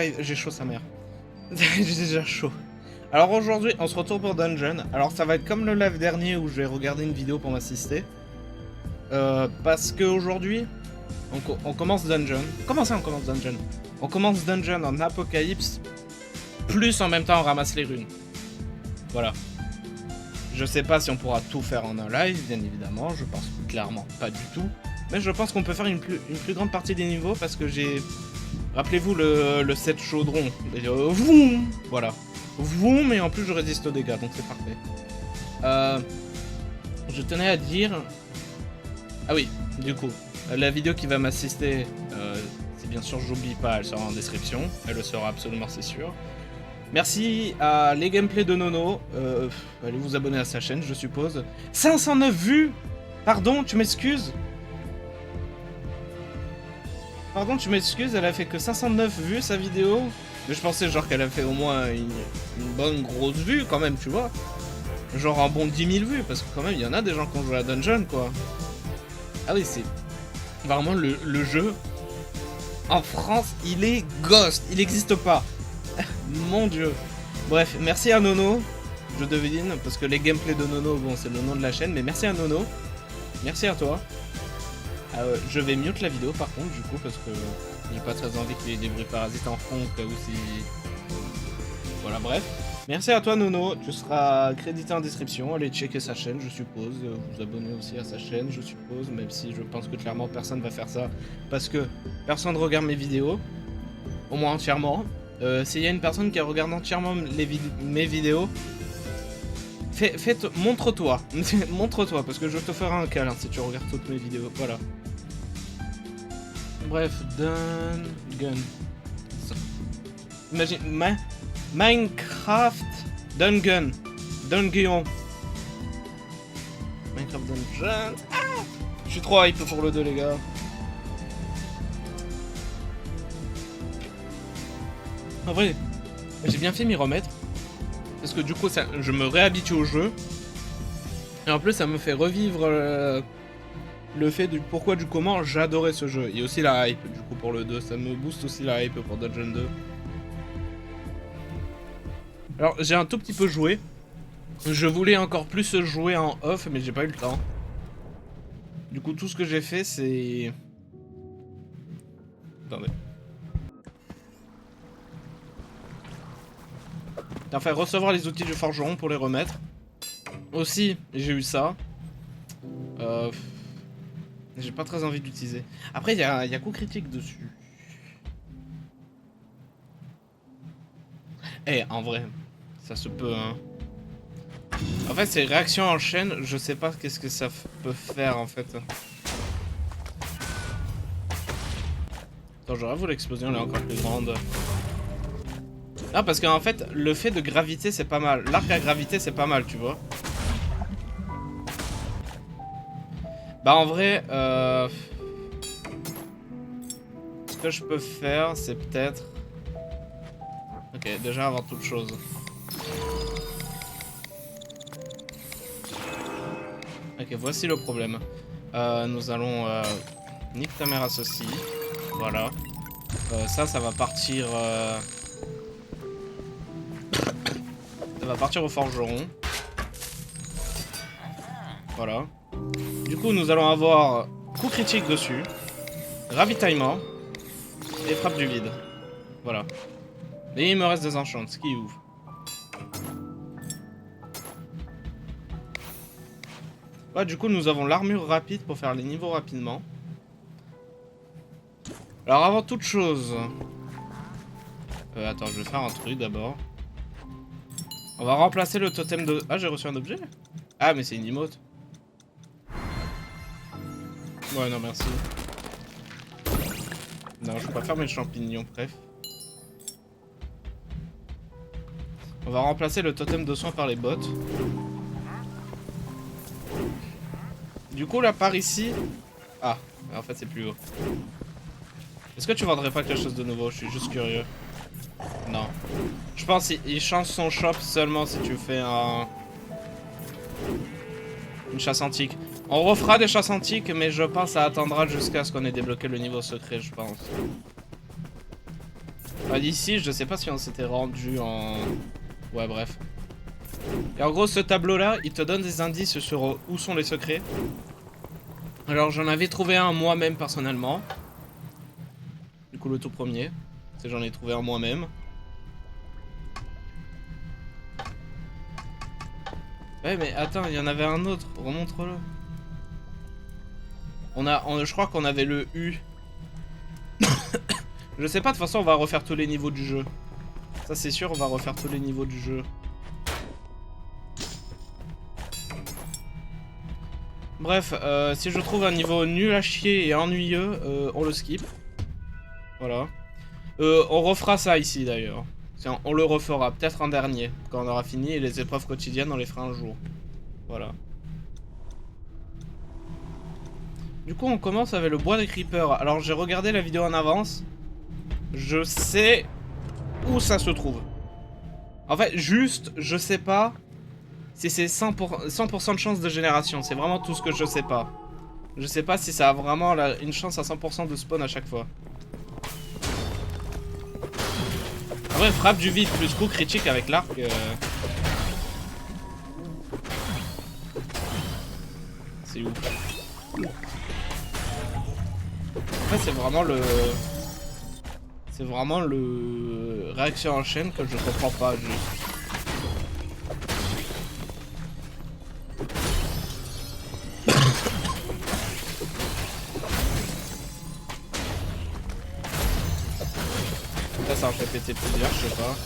live. J'ai chaud sa mère. J'ai déjà chaud. Alors aujourd'hui, on se retrouve pour Dungeon. Alors ça va être comme le live dernier où j'ai regardé une vidéo pour m'assister. Parce qu'aujourd'hui, on commence Dungeon. Comment ça on commence Dungeon? On commence Dungeon en Apocalypse. Plus en même temps on ramasse les runes. Voilà. Je sais pas si on pourra tout faire en un live, bien évidemment. Je pense clairement pas du tout. Mais je pense qu'on peut faire une plus grande partie des niveaux parce que j'ai... Rappelez-vous le set chaudron. Vroom, voilà. Vroom, et en plus je résiste aux dégâts, donc c'est parfait. Je tenais à dire... Ah oui, du coup, la vidéo qui va m'assister, si bien sûr j'oublie pas, elle sera en description. Elle le sera absolument, c'est sûr. Merci à les gameplays de Nono. Allez vous abonner à sa chaîne, je suppose. 509 vues. Pardon, tu m'excuses? Pardon, tu m'excuses, elle a fait que 509 vues sa vidéo. Mais je pensais genre qu'elle a fait au moins une bonne grosse vue quand même, tu vois. Genre un bon 10 000 vues, parce que quand même il y en a des gens qui ont joué à Dungeon quoi. Ah oui, c'est vraiment le jeu. En France, il est ghost, il n'existe pas. Mon dieu. Bref, merci à Nono. Je devine, parce que les gameplays de Nono, bon c'est le nom de la chaîne, mais merci à Nono. Merci à toi. Je vais mute la vidéo par contre du coup parce que j'ai pas très envie qu'il y ait des bruits parasites en fond au cas où si... Voilà bref. Merci à toi Nono, tu seras crédité en description, allez checker sa chaîne je suppose, vous abonnez aussi à sa chaîne je suppose, même si je pense que clairement personne va faire ça parce que personne ne regarde mes vidéos, au moins entièrement. S'il y a une personne qui regarde entièrement mes vidéos, montre-toi, montre-toi parce que je te ferai un câlin si tu regardes toutes mes vidéos, voilà. Bref, Dungeon. Imagine, Minecraft Dungeon. Dungeon. Minecraft Dungeon. Ah, je suis trop hype pour le 2 les gars. En vrai, j'ai bien fait m'y remettre. Parce que du coup, je me réhabitue au jeu. Et en plus, ça me fait revivre le fait du pourquoi, du comment j'adorais ce jeu. Et aussi la hype, du coup, pour le 2. Ça me booste aussi la hype pour Dungeon 2. Alors, j'ai un tout petit peu joué. Je voulais encore plus jouer en off, mais j'ai pas eu le temps. Du coup, tout ce que j'ai fait, c'est... Attendez. Enfin, recevoir les outils du forgeron pour les remettre. Aussi, j'ai eu ça. J'ai pas très envie d'utiliser. Après, il y a coup critique dessus. Eh, en vrai, ça se peut, hein. En fait, ces réactions en chaîne, je sais pas qu'est-ce que ça peut faire, en fait. Attends, j'avoue, l'explosion, elle est encore plus grande. Non, parce qu'en fait, le fait de gravité, c'est pas mal. L'arc à gravité, c'est pas mal, tu vois. Bah, en vrai, ce que je peux faire, c'est peut-être... Ok, déjà, avant toute chose. Ok, voici le problème. Nous allons... nique ta mère à ceci. Voilà. Ça va partir... Ça va partir au forgeron. Voilà. Du coup, nous allons avoir coup critique dessus, ravitaillement et frappe du vide. Voilà. Et il me reste des enchants, ce qui est ouf. Ouais, du coup, nous avons l'armure rapide pour faire les niveaux rapidement. Alors, avant toute chose... attends, je vais faire un truc d'abord. On va remplacer le totem de... Ah, j'ai reçu un objet? Ah, mais c'est une emote. Ouais, non, merci. Non, je préfère mes champignons, bref. On va remplacer le totem de soin par les bottes. Du coup, là, par ici... Ah, en fait, c'est plus haut. Est-ce que tu vendrais pas quelque chose de nouveau? Je suis juste curieux. Non. Je pense qu'il change son shop seulement si tu fais une chasse antique. On refera des chasses antiques, mais je pense que ça attendra jusqu'à ce qu'on ait débloqué le niveau secret, je pense. Enfin, ici, je sais pas si on s'était rendu en... Ouais, bref. Et en gros, ce tableau-là, il te donne des indices sur où sont les secrets. Alors, j'en avais trouvé un moi-même, personnellement. Du coup, le tout premier. C'est j'en ai trouvé un moi-même. Ouais, mais attends, il y en avait un autre. Remontre-le. Je crois qu'on avait le U. Je sais pas, de toute façon, on va refaire tous les niveaux du jeu. Ça, c'est sûr, on va refaire tous les niveaux du jeu. Bref, si je trouve un niveau nul à chier et ennuyeux, on le skip. Voilà. On refera ça ici, d'ailleurs. On le refera, peut-être un dernier, quand on aura fini, et les épreuves quotidiennes, on les fera un jour. Voilà. Du coup, on commence avec le bois des creepers. Alors, j'ai regardé la vidéo en avance. Je sais où ça se trouve. En fait, juste, je sais pas si c'est 100% de chance de génération. C'est vraiment tout ce que je sais pas. Je sais pas si ça a vraiment une chance à 100% de spawn à chaque fois. En vrai, frappe du vide plus coup critique avec l'arc. C'est ouf. En fait, c'est vraiment le... C'est vraiment le... réaction en chaîne que je comprends pas, juste. Ça en fait péter plusieurs, je sais pas.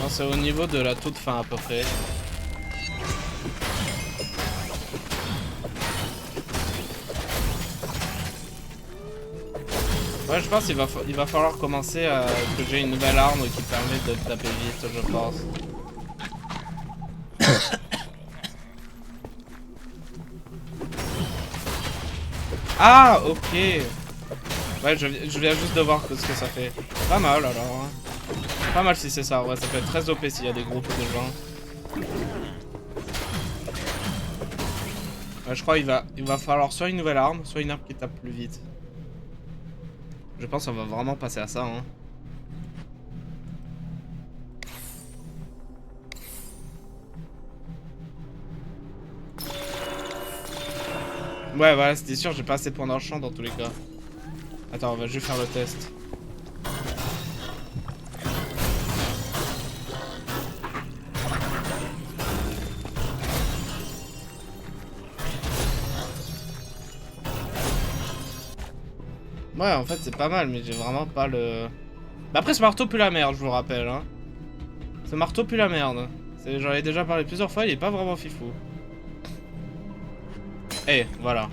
Non, c'est au niveau de la toute fin à peu près. Ouais, je pense qu'il va falloir commencer à que j'ai une nouvelle arme qui permet de taper vite, je pense. Ah, ok. Ouais, je viens juste de voir ce que ça fait. Pas mal alors. Hein. Pas mal si c'est ça, ouais, ça peut être très OP s'il y a des groupes de gens. Ouais, je crois qu'il va falloir soit une nouvelle arme, soit une arme qui tape plus vite. Je pense qu'on va vraiment passer à ça, hein. Ouais, voilà, c'était sûr, j'ai pas assez de points dans le champ dans tous les cas. Attends, on va juste faire le test. Ouais, en fait, c'est pas mal, mais j'ai vraiment pas le... Bah après, ce marteau pue la merde, je vous rappelle, hein. Ce marteau pue la merde. J'en ai déjà parlé plusieurs fois, il est pas vraiment fifou. Eh, voilà.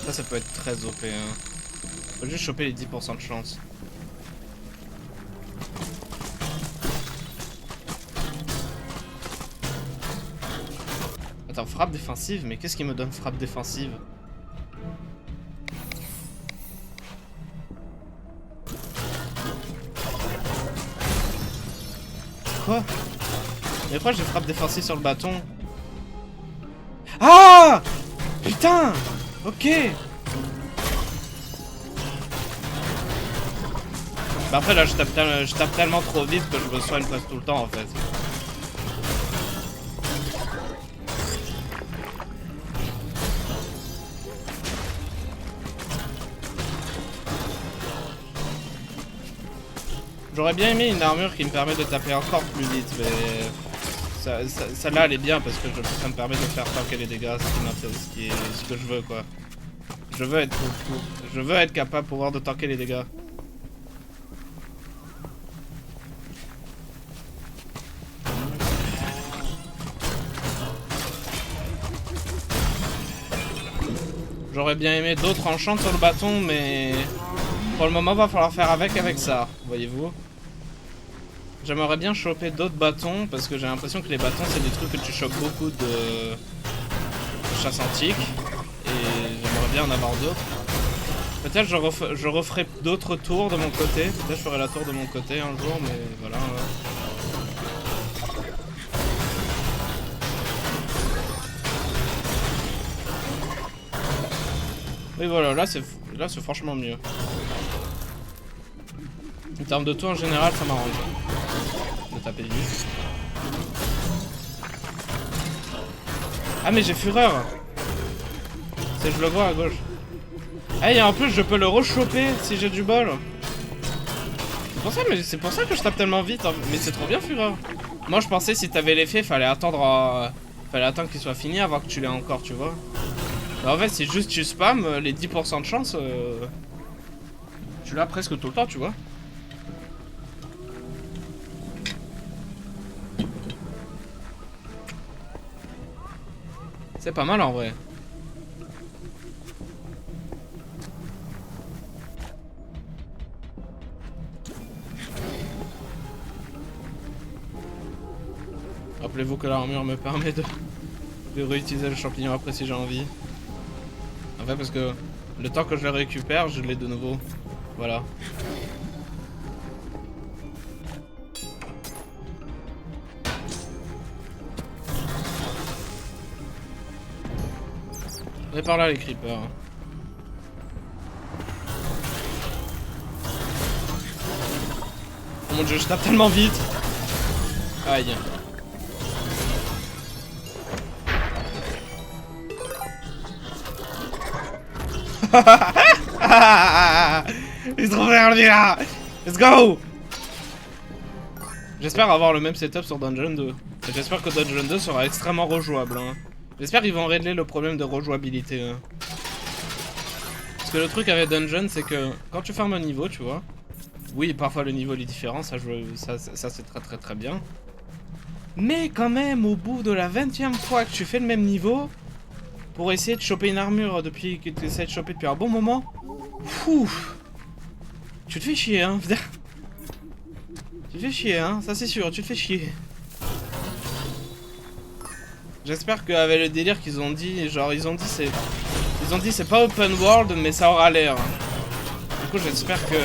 Ça peut être très OP, hein. Faut juste choper les 10% de chance. Attends, frappe défensive? Mais qu'est-ce qui me donne frappe défensive? Quoi? Mais pourquoi j'ai frappe défensive sur le bâton? Ah! Putain! Ok! Bah après là je tape tellement trop vite que je me soigne presque tout le temps en fait. J'aurais bien aimé une armure qui me permet de taper encore plus vite, mais celle-là elle est bien parce que ça me permet de faire tanker les dégâts, ce que je veux quoi. Je veux être capable de pouvoir de tanker les dégâts. J'aurais bien aimé d'autres enchants sur le bâton, mais pour le moment va falloir faire avec ça, voyez-vous. J'aimerais bien choper d'autres bâtons parce que j'ai l'impression que les bâtons c'est des trucs que tu chopes beaucoup de chasse antique. Et j'aimerais bien en avoir d'autres. Peut-être je referai d'autres tours de mon côté. Peut-être je ferai la tour de mon côté un jour, mais voilà. Oui voilà, là c'est franchement mieux. En termes de tour en général, ça m'arrange de taper vite. Ah mais j'ai fureur. C'est je le vois à gauche. Ah et en plus je peux le rechoper si j'ai du bol. C'est pour ça que je tape tellement vite. Hein. Mais c'est trop bien fureur. Moi je pensais si t'avais l'effet fallait attendre qu'il soit fini avant que tu l'aies encore, tu vois. Mais en fait c'est juste tu spam les 10% de chance. Tu l'as presque tout le temps, tu vois. C'est pas mal en vrai. Rappelez-vous que l'armure me permet de réutiliser le champignon après si j'ai envie. En fait parce que le temps que je le récupère, je l'ai de nouveau. Voilà. On est par là les creepers. Oh mon dieu, je tape tellement vite. Aïe. Il se trouve vers lui là. Let's go. J'espère avoir le même setup sur Dungeon 2. J'espère que Dungeon 2 sera extrêmement rejouable. Hein. J'espère qu'ils vont régler le problème de rejouabilité. Hein. Parce que le truc avec Dungeon, c'est que quand tu farmes un niveau, tu vois. Oui, parfois le niveau est différent, ça c'est très bien. Mais quand même, au bout de la 20e fois que tu fais le même niveau, pour essayer de choper une armure depuis que tu essaies de choper depuis un bon moment, fou, tu te fais chier, hein. Tu te fais chier, hein, ça c'est sûr, tu te fais chier. J'espère qu'avec le délire qu'ils ont dit, genre ils ont dit c'est pas open world mais ça aura l'air. Du coup j'espère que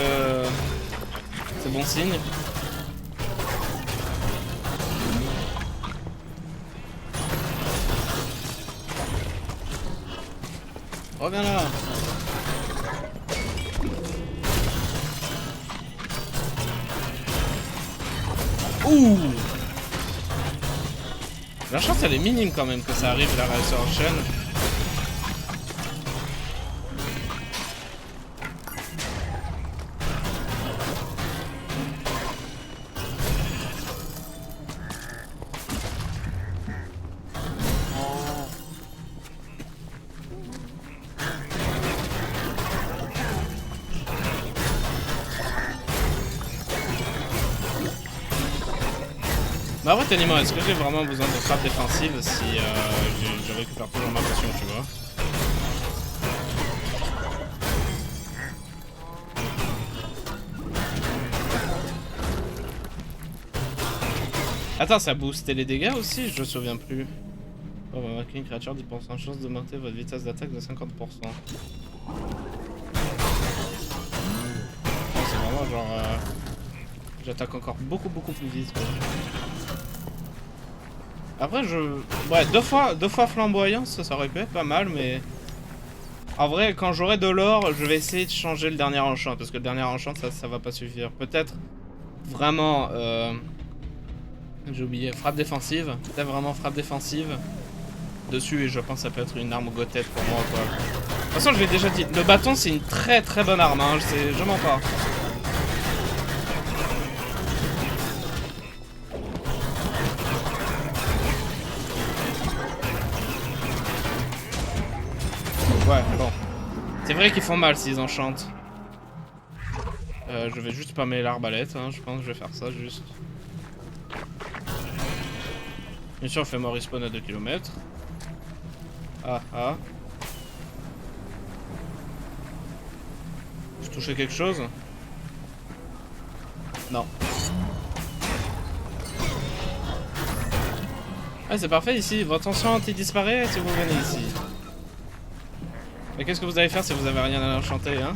c'est bon signe. Reviens là. Ouh. La chance elle est minime quand même que ça arrive la Resurrection. Bah ouais Tanimo, est-ce que j'ai vraiment besoin de frappe défensive si je récupère toujours ma potion, tu vois? Attends, ça boostait les dégâts aussi? Je me souviens plus. On va marquer une créature 10% de chance d'augmenter votre vitesse d'attaque de 50%. C'est vraiment genre... j'attaque encore beaucoup plus vite. Quoi. Après ouais, deux fois flamboyance, ça aurait pu être pas mal, mais... En vrai, quand j'aurai de l'or, je vais essayer de changer le dernier enchant, parce que le dernier enchant, ça va pas suffire. Peut-être vraiment... J'ai oublié, frappe défensive. Peut-être vraiment frappe défensive. Dessus, et je pense que ça peut être une arme go-tête pour moi, quoi. De toute façon, je l'ai déjà dit, le bâton, c'est une très bonne arme, hein, je mens pas. Ouais, bon. C'est vrai qu'ils font mal s'ils enchantent. Je vais juste spammer l'arbalète, hein. Je pense que je vais faire ça juste. Bien sûr, fais-moi respawn à 2 km. Ah ah. Je touchais quelque chose? Non. Ah, c'est parfait ici. Votre tension anti disparaît si vous venez ici. Mais qu'est-ce que vous allez faire si vous avez rien à enchanter, hein?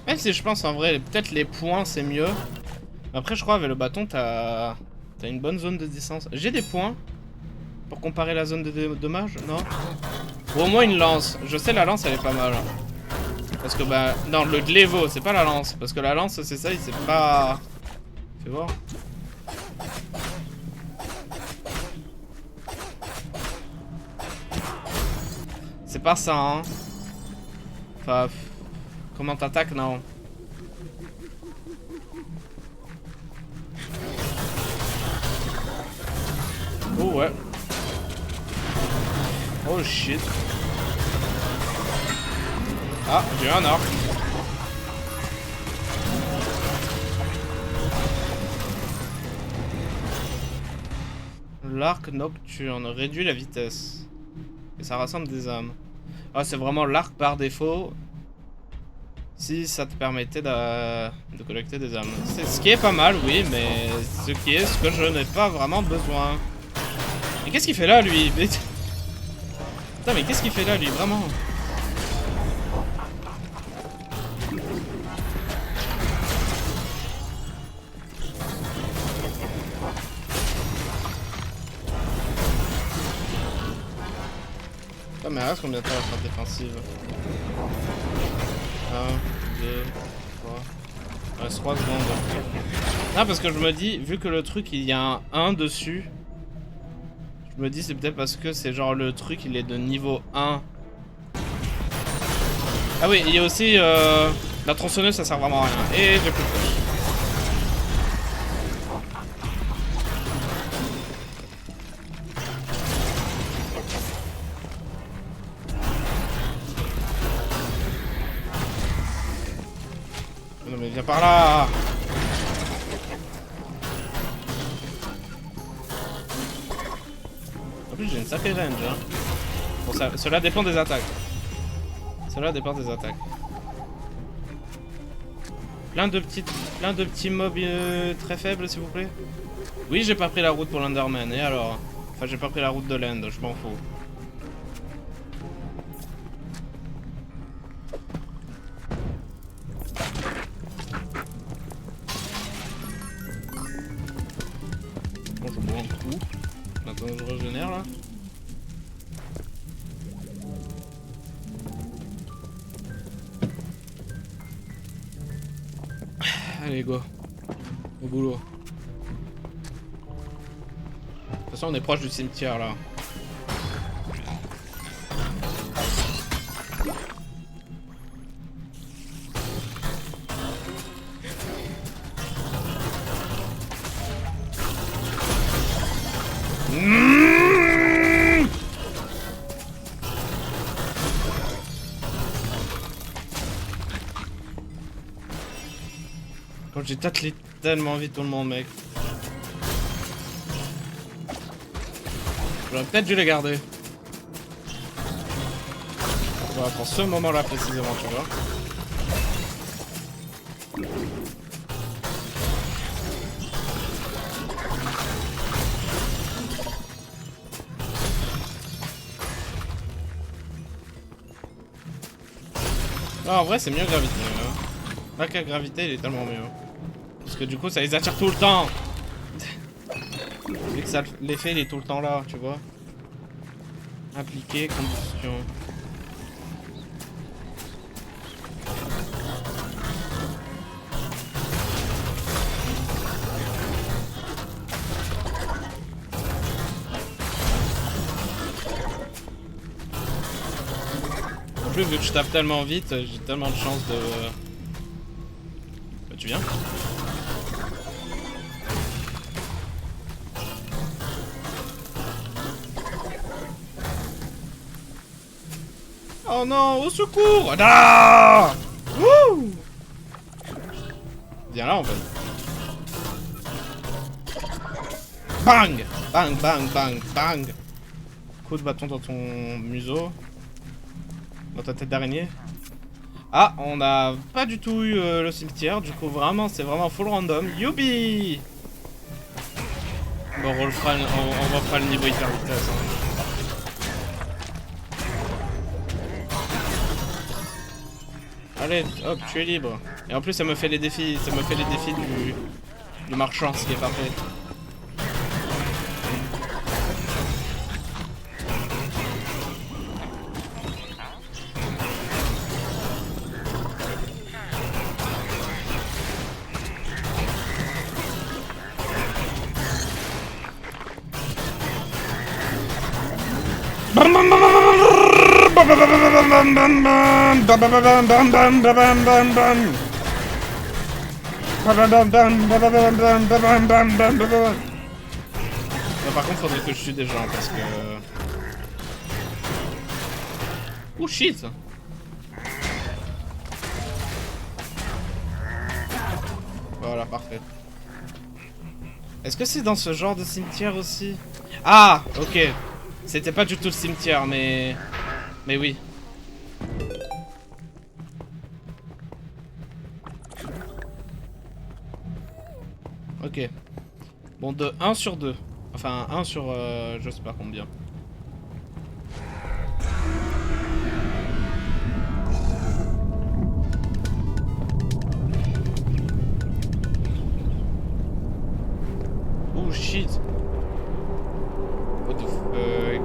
Même si je pense en vrai, peut-être les points c'est mieux. Après je crois avec le bâton t'as une bonne zone de distance. J'ai des points pour comparer la zone de dommage, non? Ou au moins une lance. Je sais la lance elle est pas mal. Parce que bah... Non, le glaiveau, c'est pas la lance. Parce que la lance c'est ça, c'est pas... Fais voir. C'est pas ça, hein. Enfin... Comment t'attaques, non? Oh ouais. Oh shit. Ah, j'ai un arc. L'arc nocturne réduit la vitesse. Et ça rassemble des âmes. Ah, c'est vraiment l'arc par défaut. Si ça te permettait de collecter des âmes. C'est ce qui est pas mal, oui, mais ce qui est ce que je n'ai pas vraiment besoin. Mais qu'est-ce qu'il fait là, lui? Putain, mais qu'est-ce qu'il fait là, lui, vraiment? Putain, mais reste combien de temps la frappe défensive? 1, 2, 3... Il reste 3 secondes. Non, parce que je me dis, vu que le truc, il y a un 1 dessus, je me dis c'est peut-être parce que c'est genre le truc, il est de niveau 1. Ah oui, il y a aussi la tronçonneuse, ça sert vraiment à rien. Et j'ai plus de flèches. Non mais viens par là. En plus j'ai une sacrée range, hein. Bon, cela dépend des attaques. Cela dépend des attaques. Plein de petits mobs très faibles s'il vous plaît. Oui, j'ai pas pris la route pour l'Enderman, et alors? Enfin j'ai pas pris la route de l'End, je m'en fous. Bon, je bois un coup. Maintenant je régénère là. Allez go. Au boulot. De toute façon on est proche du cimetière là. Quand j'ai tâtelé tellement vite tout le monde, mec. J'aurais peut-être dû les garder. Voilà, pour ce moment-là précisément, tu vois. Ah, en vrai, c'est mieux gravité. Hein. Là qu'à gravité, il est tellement mieux. Parce que du coup, ça les attire tout le temps. Vu que l'effet, il est tout le temps là, tu vois. Appliquer, combustion. En plus, vu que je tape tellement vite, j'ai tellement de chance de... Tu viens? Oh non, au secours! Ah! Wouh! Viens là en fait. Bang! Bang, bang, bang, bang! Coup de bâton dans ton museau. Dans ta tête d'araignée. Ah, on n'a pas du tout eu le cimetière, du coup vraiment, c'est vraiment full random. Youpi! Bon, on refera le niveau hyper vitesse. Hein. Allez, hop, tu es libre. Et en plus, ça me fait les défis, du marchand, ce qui est parfait. Par contre, faudrait que je tue des gens parce que. Oh shit! Voilà, parfait. Est-ce que c'est dans ce genre de cimetière aussi? Ah, ok. C'était pas du tout le cimetière, mais oui. Ok. Bon, de 1 sur 2. Enfin, 1 sur je sais pas combien. Oh shit. What the fuck?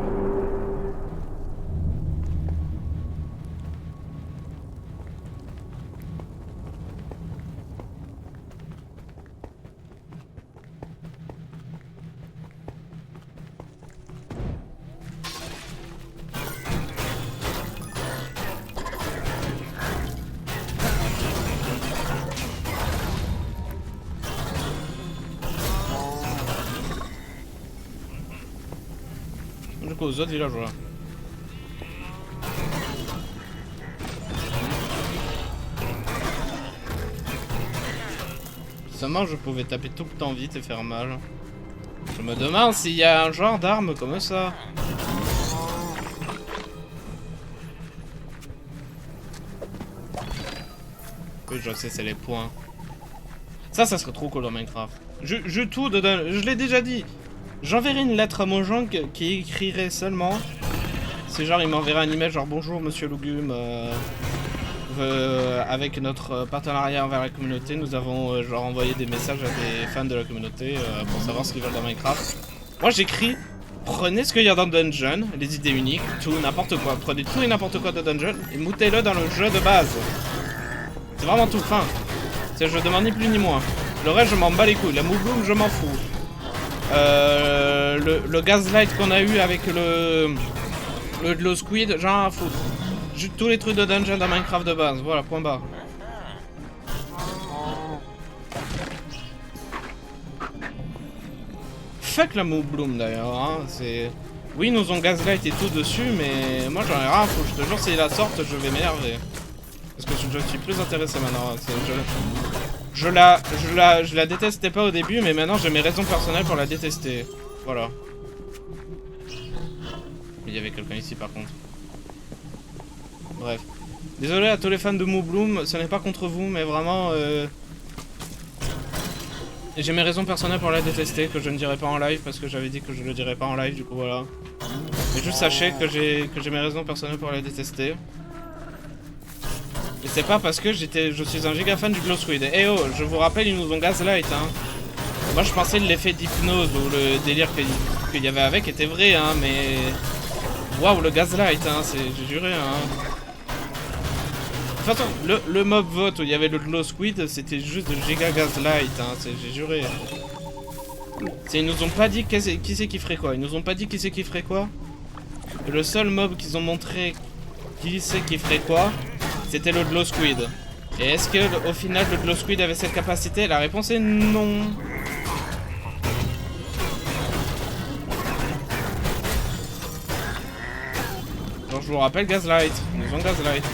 Du coup, aux autres villageois. Seulement, je pouvais taper tout le temps vite et faire mal. Je me demande s'il y a un genre d'arme comme ça. Oui, je sais, c'est les points. Ça serait trop cool dans Minecraft. Je tout dedans, je l'ai déjà dit. J'enverrai une lettre à Mojang qui écrirait seulement. C'est genre, il m'enverrait un email genre bonjour monsieur Lugume. Avec notre partenariat envers la communauté, nous avons genre envoyé des messages à des fans de la communauté pour savoir ce qu'ils veulent dans Minecraft. Moi j'écris, prenez ce qu'il y a dans Dungeon, les idées uniques, tout, n'importe quoi. Prenez tout et n'importe quoi de Dungeon et moutez-le dans le jeu de base. C'est vraiment tout fin. Je demande ni plus ni moins. Le reste je m'en bats les couilles, la Moubloom je m'en fous. Le Gaslight qu'on a eu avec le Glow Squid, j'en ai à foutre. Tous les trucs de dungeon dans Minecraft de base, voilà, point barre. Fuck la Moubloom d'ailleurs, hein, c'est... Oui, ils nous ont Gaslight et tout dessus, mais moi j'en ai rien à foutre, je te jure, si la sorte, je vais m'énerver. Parce que je suis plus intéressé maintenant, je la détestais pas au début, mais maintenant j'ai mes raisons personnelles pour la détester. Voilà. Il y avait quelqu'un ici par contre. Bref. Désolé à tous les fans de Moubloom, ce n'est pas contre vous, mais vraiment... J'ai mes raisons personnelles pour la détester, que je ne dirai pas en live, parce que j'avais dit que je le dirais pas en live, du coup voilà. Mais juste sachez que j'ai mes raisons personnelles pour la détester. Et c'est pas parce que je suis un giga fan du Glow Squid. Eh oh, je vous rappelle, ils nous ont Gaslight, hein. Moi je pensais que l'effet d'hypnose ou le délire qu'il y avait avec était vrai, hein, mais... Waouh, le Gaslight, hein, j'ai juré, hein. De toute façon, le mob vote où il y avait le Glow Squid, c'était juste de giga Gaslight, hein, j'ai juré. Ils nous ont pas dit qui c'est qui ferait quoi, ils nous ont pas dit qui c'est qui ferait quoi. Et le seul mob qu'ils ont montré qui c'est qui ferait quoi, c'était le Glow Squid. Et est-ce que au final le Glow Squid avait cette capacité? La réponse est non. Alors je vous rappelle Gaslight, nous avons Gaslight.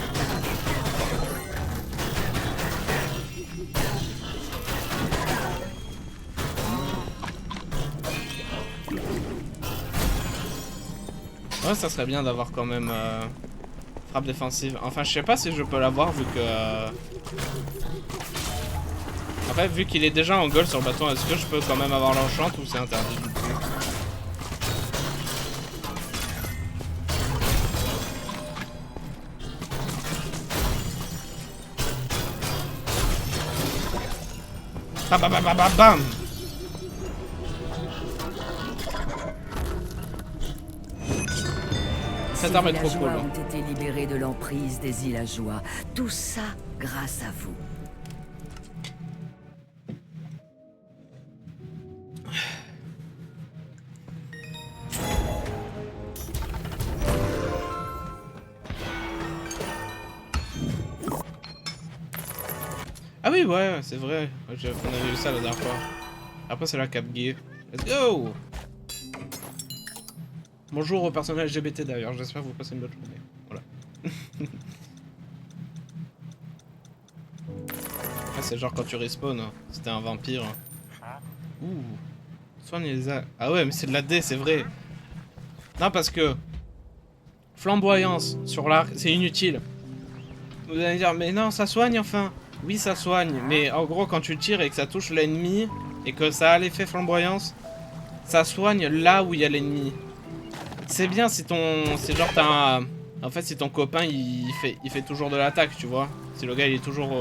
Ouais, ça serait bien d'avoir quand même frappe défensive. Enfin, je sais pas si je peux l'avoir vu que... En fait, vu qu'il est déjà en gold sur le bâton, est-ce que je peux quand même avoir l'enchant ou c'est interdit du coup? Bam bam bam bam bam. Cette arme est trop cool. Ont été libérés de l'emprise des villageois. Tout ça grâce à vous. Ah oui, ouais, c'est vrai. On avait vu ça la dernière fois. Après, c'est la Cap Gay. Let's go! Bonjour aux personnes LGBT d'ailleurs, j'espère que vous passez une bonne journée. Voilà. Ah, c'est genre quand tu respawn, hein. C'était un vampire. Ouh. Soigne les a... Ah ouais, mais c'est de la D, c'est vrai. Non, parce que... Flamboyance sur l'arc, c'est inutile. Vous allez dire, mais non, ça soigne enfin. Oui, ça soigne, mais en gros, quand tu tires et que ça touche l'ennemi, et que ça a l'effet flamboyance, ça soigne là où il y a l'ennemi. C'est bien si ton... C'est genre t'as un... En fait, si ton copain, il fait toujours de l'attaque, tu vois. Si le gars, il est toujours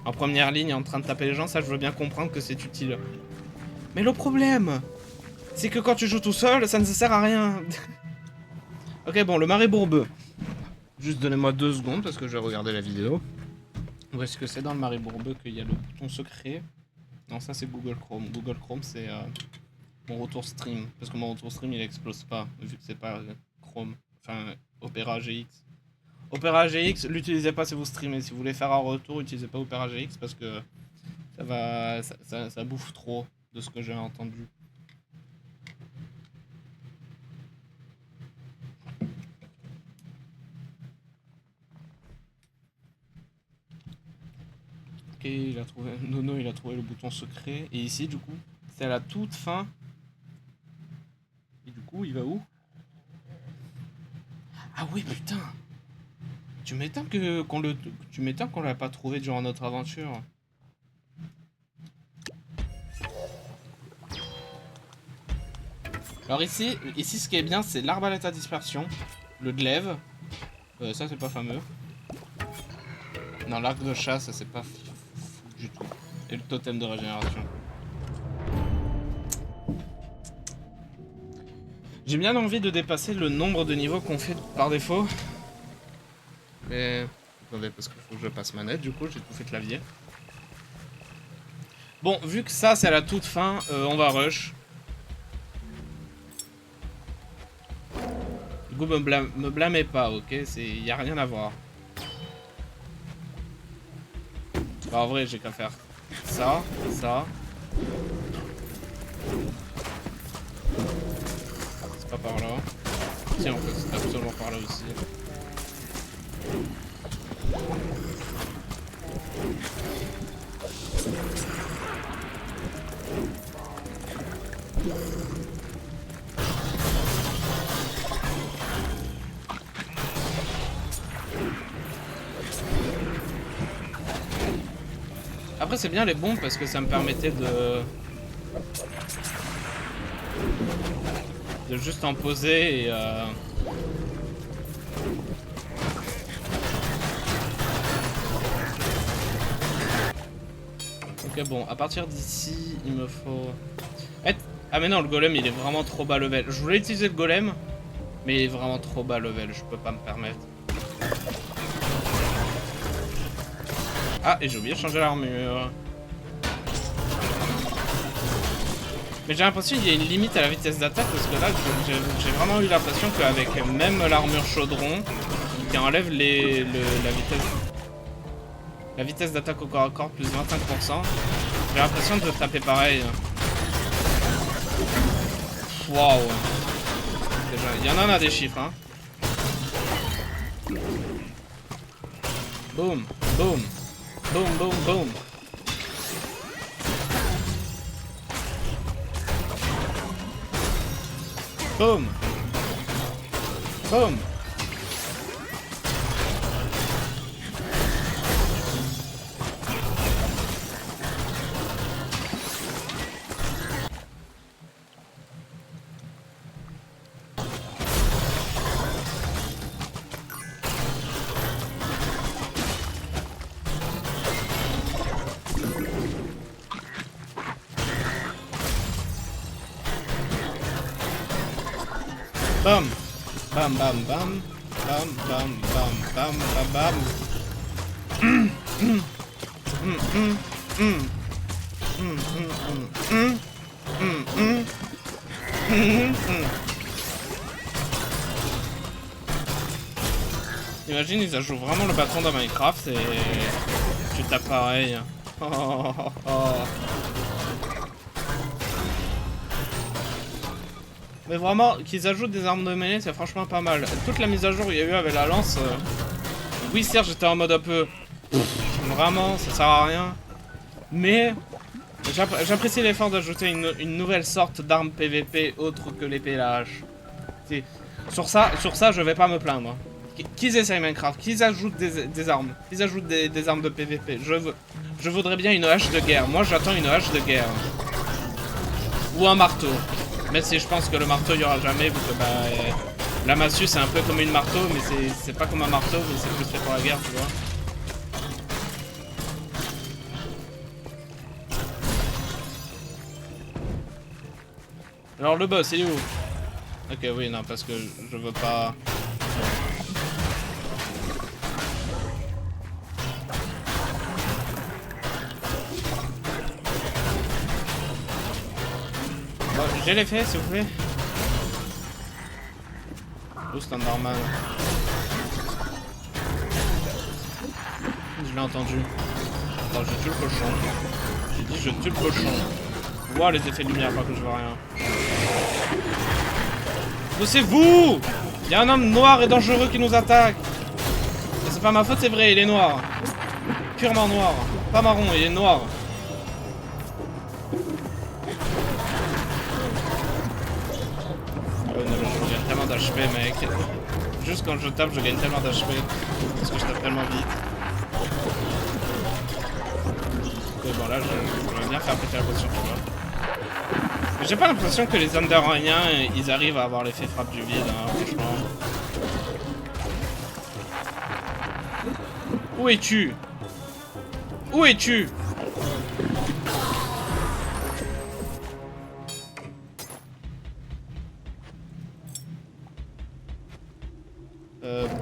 en première ligne en train de taper les gens, ça, je veux bien comprendre que c'est utile. Mais le problème, c'est que quand tu joues tout seul, ça ne sert à rien. Ok, bon, le marais bourbeux. Juste donnez-moi 2 secondes, parce que je vais regarder la vidéo. Où est-ce que c'est dans le marais bourbeux qu'il y a le bouton secret? Non, ça, c'est Google Chrome. Google Chrome, c'est... mon retour stream, parce que mon retour stream il explose pas, vu que c'est pas Chrome, enfin Opera GX. Opera GX, l'utilisez pas si vous streamez, si vous voulez faire un retour, utilisez pas Opera GX parce que ça va, ça bouffe trop de ce que j'ai entendu. Ok, il a trouvé, Nono il a trouvé le bouton secret, et ici du coup, c'est à la toute fin. Et du coup, il va où? Ah oui, putain! Tu m'étonnes qu'on l'a pas trouvé durant notre aventure. Alors ici, ce qui est bien, c'est l'arbalète à dispersion, le glaive. Ça, c'est pas fameux. Non, l'arc de chasse, c'est pas fou du tout. Et le totem de régénération. J'ai bien envie de dépasser le nombre de niveaux qu'on fait par défaut. Mais... Attendez, parce qu'il faut que je passe manette, du coup, j'ai tout fait clavier. Bon, vu que ça, c'est à la toute fin, on va rush. Du coup, me blâmez pas, ok? Y a rien à voir. Bah, en vrai, j'ai qu'à faire ça, ça. C'est pas par là. Tiens, en fait, c'est absolument par là aussi. Après, c'est bien les bombes parce que ça me permettait de juste en poser et Ok, bon, à partir d'ici, il me faut... Ah mais non, le golem, il est vraiment trop bas level. Je voulais utiliser le golem, mais il est vraiment trop bas level, je peux pas me permettre. Ah, et j'ai oublié de changer l'armure. Mais j'ai l'impression qu'il y a une limite à la vitesse d'attaque, parce que là, j'ai vraiment eu l'impression qu'avec même l'armure chaudron, qui enlève la vitesse... La vitesse d'attaque au corps à corps plus 25%. J'ai l'impression de taper pareil. Waouh. Déjà, il y en a des chiffres, hein. Boum, boum, boum, boum, boum. Boum. Boum. Bam. Bam bam bam. Bam bam bam bam bam bam. Imagine, ils ajoutent vraiment le patron dans Minecraft et tu tapes pareil. Oh, oh, oh, oh. Mais vraiment, qu'ils ajoutent des armes de mêlée, c'est franchement pas mal. Toute la mise à jour qu'il y a eu avec la lance... Oui, certes, j'étais en mode un peu... Vraiment, ça sert à rien. Mais... J'apprécie l'effort d'ajouter une nouvelle sorte d'arme PVP autre que l'épée et la hache. Sur ça, je vais pas me plaindre. Qu'ils essayent Minecraft, qu'ils ajoutent des armes. Qu'ils ajoutent des armes de PVP. Je voudrais bien une hache de guerre. Moi, j'attends une hache de guerre. Ou un marteau. Même si je pense que le marteau, il n'y aura jamais, vu que la massue, c'est un peu comme une marteau, mais c'est pas comme un marteau, mais c'est plus fait pour la guerre, tu vois. Alors le boss, il est où? Ok, oui, non, parce que je veux pas... Bon, j'ai les faits, s'il vous plaît. Où c'est un normal? Je l'ai entendu. Attends, je tue le cochon. J'ai dit je tue le cochon. Wow, les effets de lumière, par contre, je vois rien. Poussez-vous! Il y a un homme noir et dangereux qui nous attaque. C'est pas ma faute, c'est vrai, il est noir. Purement noir. Pas marron, il est noir. Oh non, je gagne tellement d'HP, mec. Juste quand je tape, je gagne tellement d'HP. Parce que je tape tellement vite. Et bon, là, je vais bien faire péter la potion, tu vois. J'ai pas l'impression que les Andoriens, ils arrivent à avoir l'effet frappe du vide, hein, franchement. Où es-tu? Où es-tu?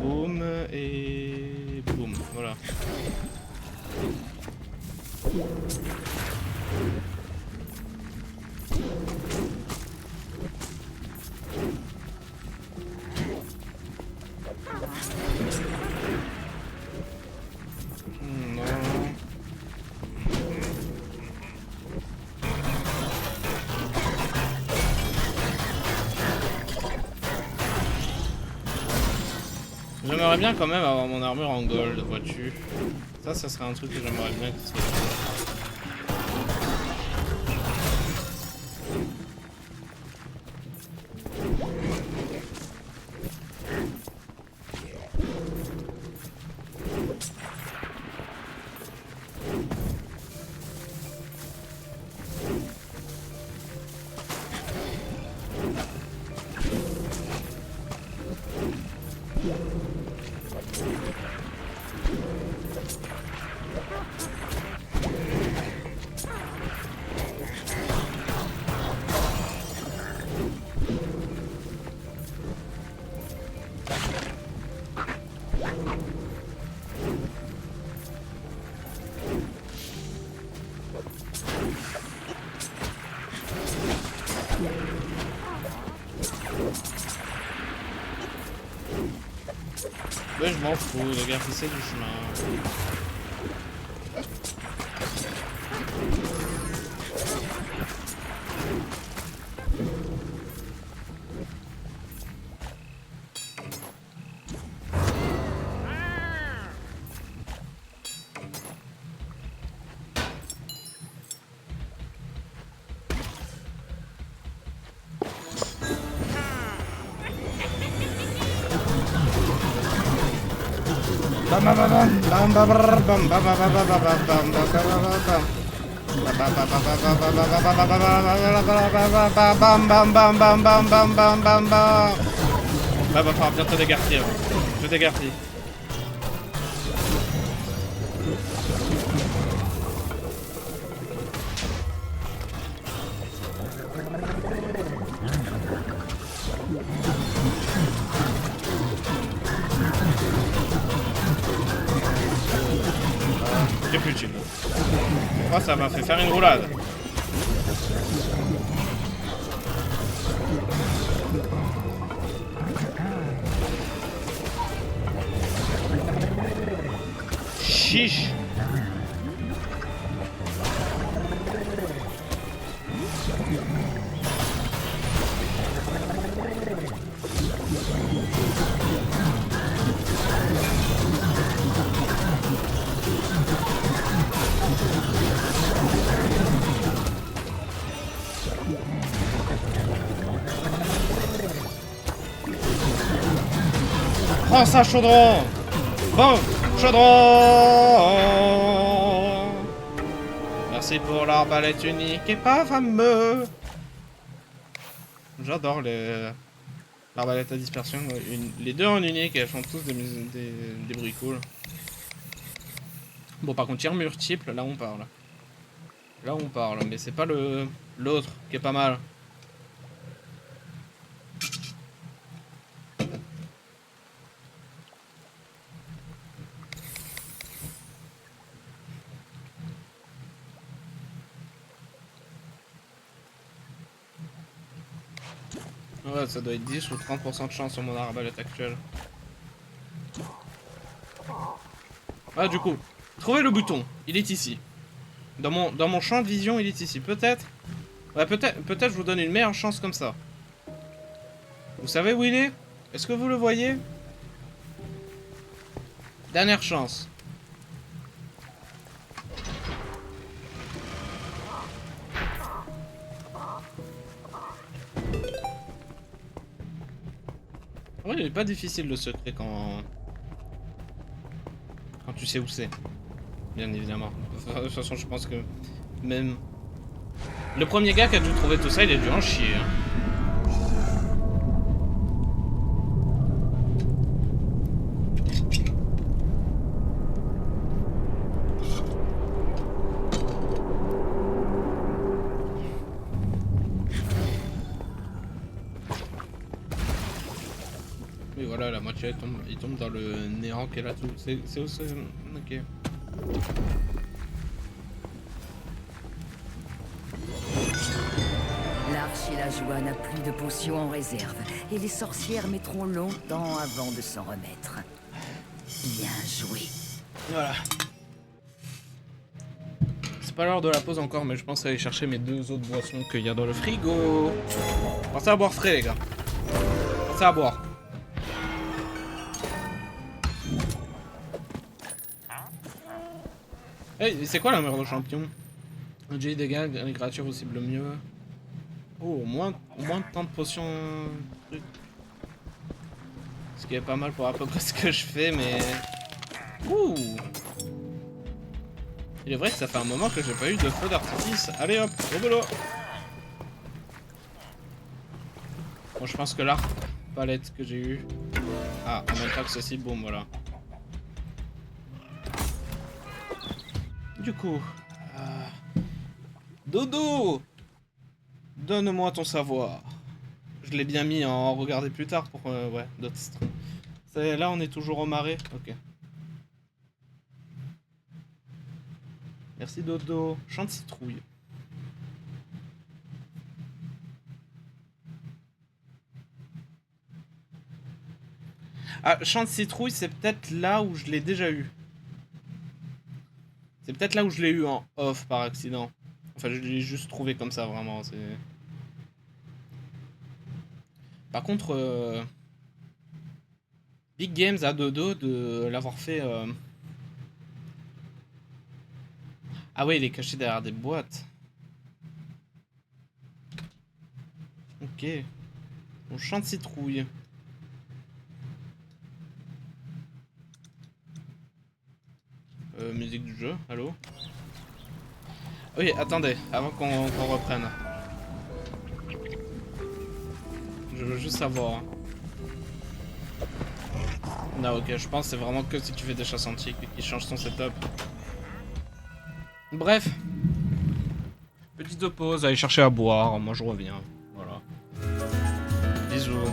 Boum et boum, voilà. J'aimerais bien quand même avoir mon armure en gold, vois-tu. Ça serait un truc que j'aimerais bien que ce soit. Ouais, je m'en fous, les gars, c'est du chemin. Bah, va falloir bientôt dégarpir. Je dégarpis. J'ai plus de shield. Oh, ça m'a fait faire une roulade. Chiche. Prends ça, chaudron. Bon, chaudron. Merci pour l'arbalète unique et pas fameux. J'adore l'arbalète à dispersion. Les deux en unique, elles font tous des bruits cool. Bon, par contre, tir multiple, là on parle. Là on parle, mais c'est pas l'autre qui est pas mal. Ouais, ça doit être 10 ou 30% de chance sur mon arbalète actuelle. Ah, du coup, trouvez le bouton, il est ici. Dans mon champ de vision, il est ici. Peut-être. Ouais, peut-être je vous donne une meilleure chance comme ça. Vous savez où il est? Est-ce que vous le voyez? Dernière chance. Ouais, il est pas difficile le secret quand tu sais où c'est. Bien évidemment. De toute façon, je pense que même le premier gars qui a dû trouver tout ça, il a dû en chier. Hein. Et voilà, la moitié il tombe dans le néant qu'elle a tout. C'est où c'est? Ok. L'archilageois n'a plus de potions en réserve, et les sorcières mettront longtemps avant de s'en remettre. Bien joué. Voilà. C'est pas l'heure de la pause encore, mais je pense aller chercher mes deux autres boissons qu'il y a dans le frigo. Pensez à boire frais, les gars. Pensez à boire. Hey, c'est quoi la meilleure de champion? J'ai des dégâts, les créatures vous ciblent mieux. Oh, moins de temps de potions. Ce qui est pas mal pour à peu près ce que je fais, mais. Ouh! Il est vrai que ça fait un moment que j'ai pas eu de feu d'artifice. Allez hop, au boulot! Bon, je pense que l'arbalète que j'ai eu. Ah, en même temps que ceci, boum, voilà. Du coup. Dodo! Donne-moi ton savoir. Je l'ai bien mis en regarder plus tard pour ouais, d'autres streams. Là, on est toujours au marais. Ok. Merci Dodo. Chant de citrouille. Ah, chant de citrouille, c'est peut-être là où je l'ai déjà eu. C'est peut-être là où je l'ai eu en off par accident. Enfin, je l'ai juste trouvé comme ça, vraiment. Par contre, Big Games à Dodo de l'avoir fait. Ah ouais, il est caché derrière des boîtes. Ok. Bon, chant de citrouille. Musique du jeu, allô? Oui, attendez, avant qu'on reprenne. Je veux juste savoir. Hein. Non, ok, je pense que c'est vraiment que si tu fais des chasses antiques et qu'il change son setup. Bref. Petite pause, aller chercher à boire, moi je reviens. Voilà. Bisous.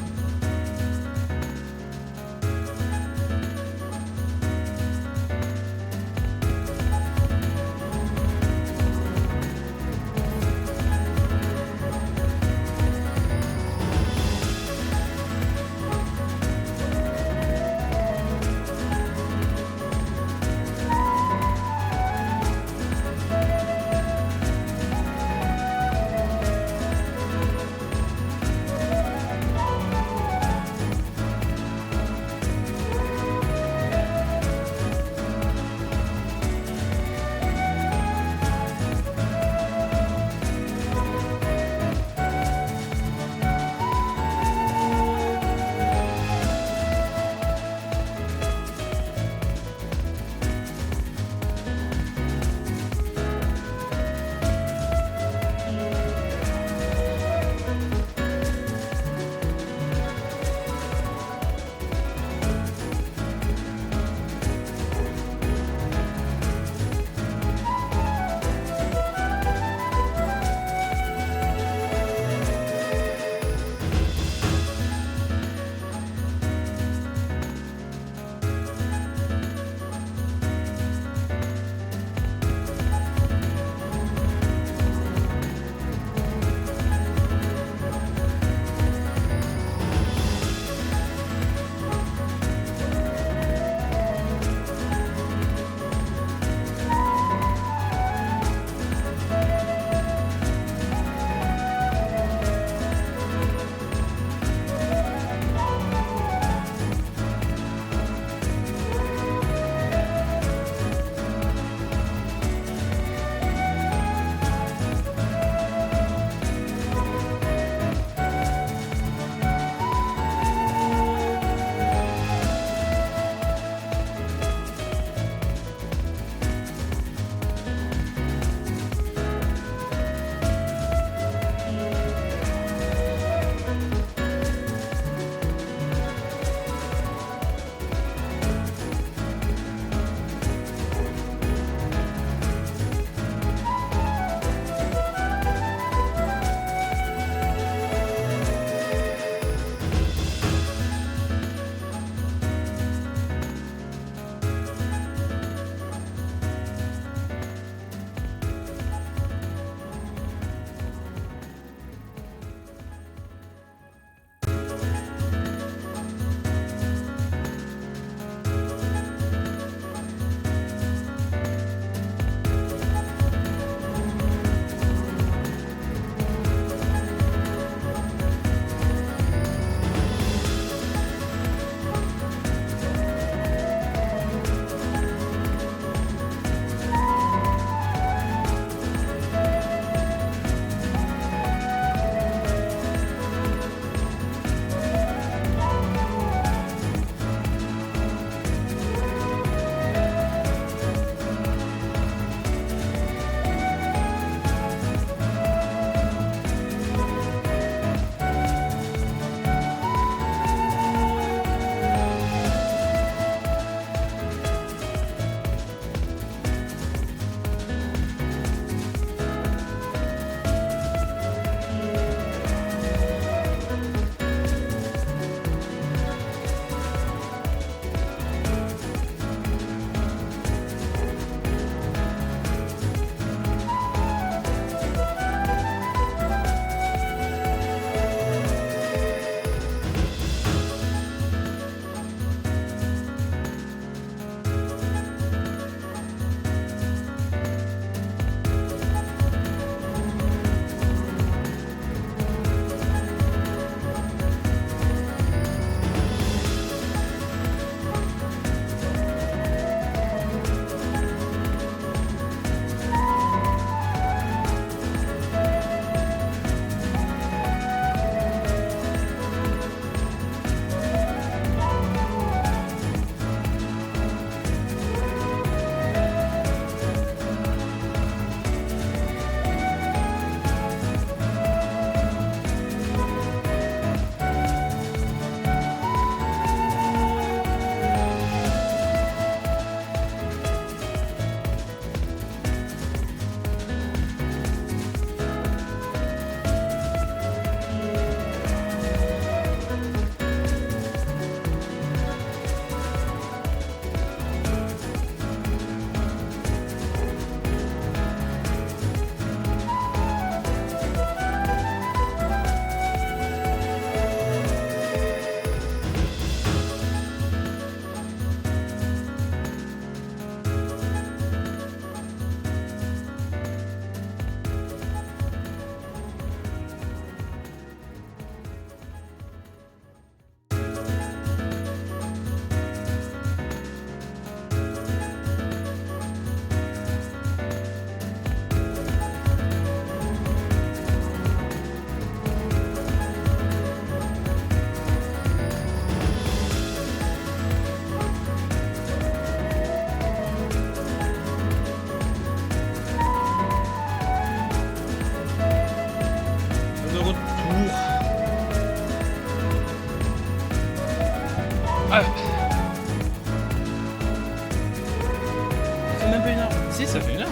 Si, ça fait 1 heure.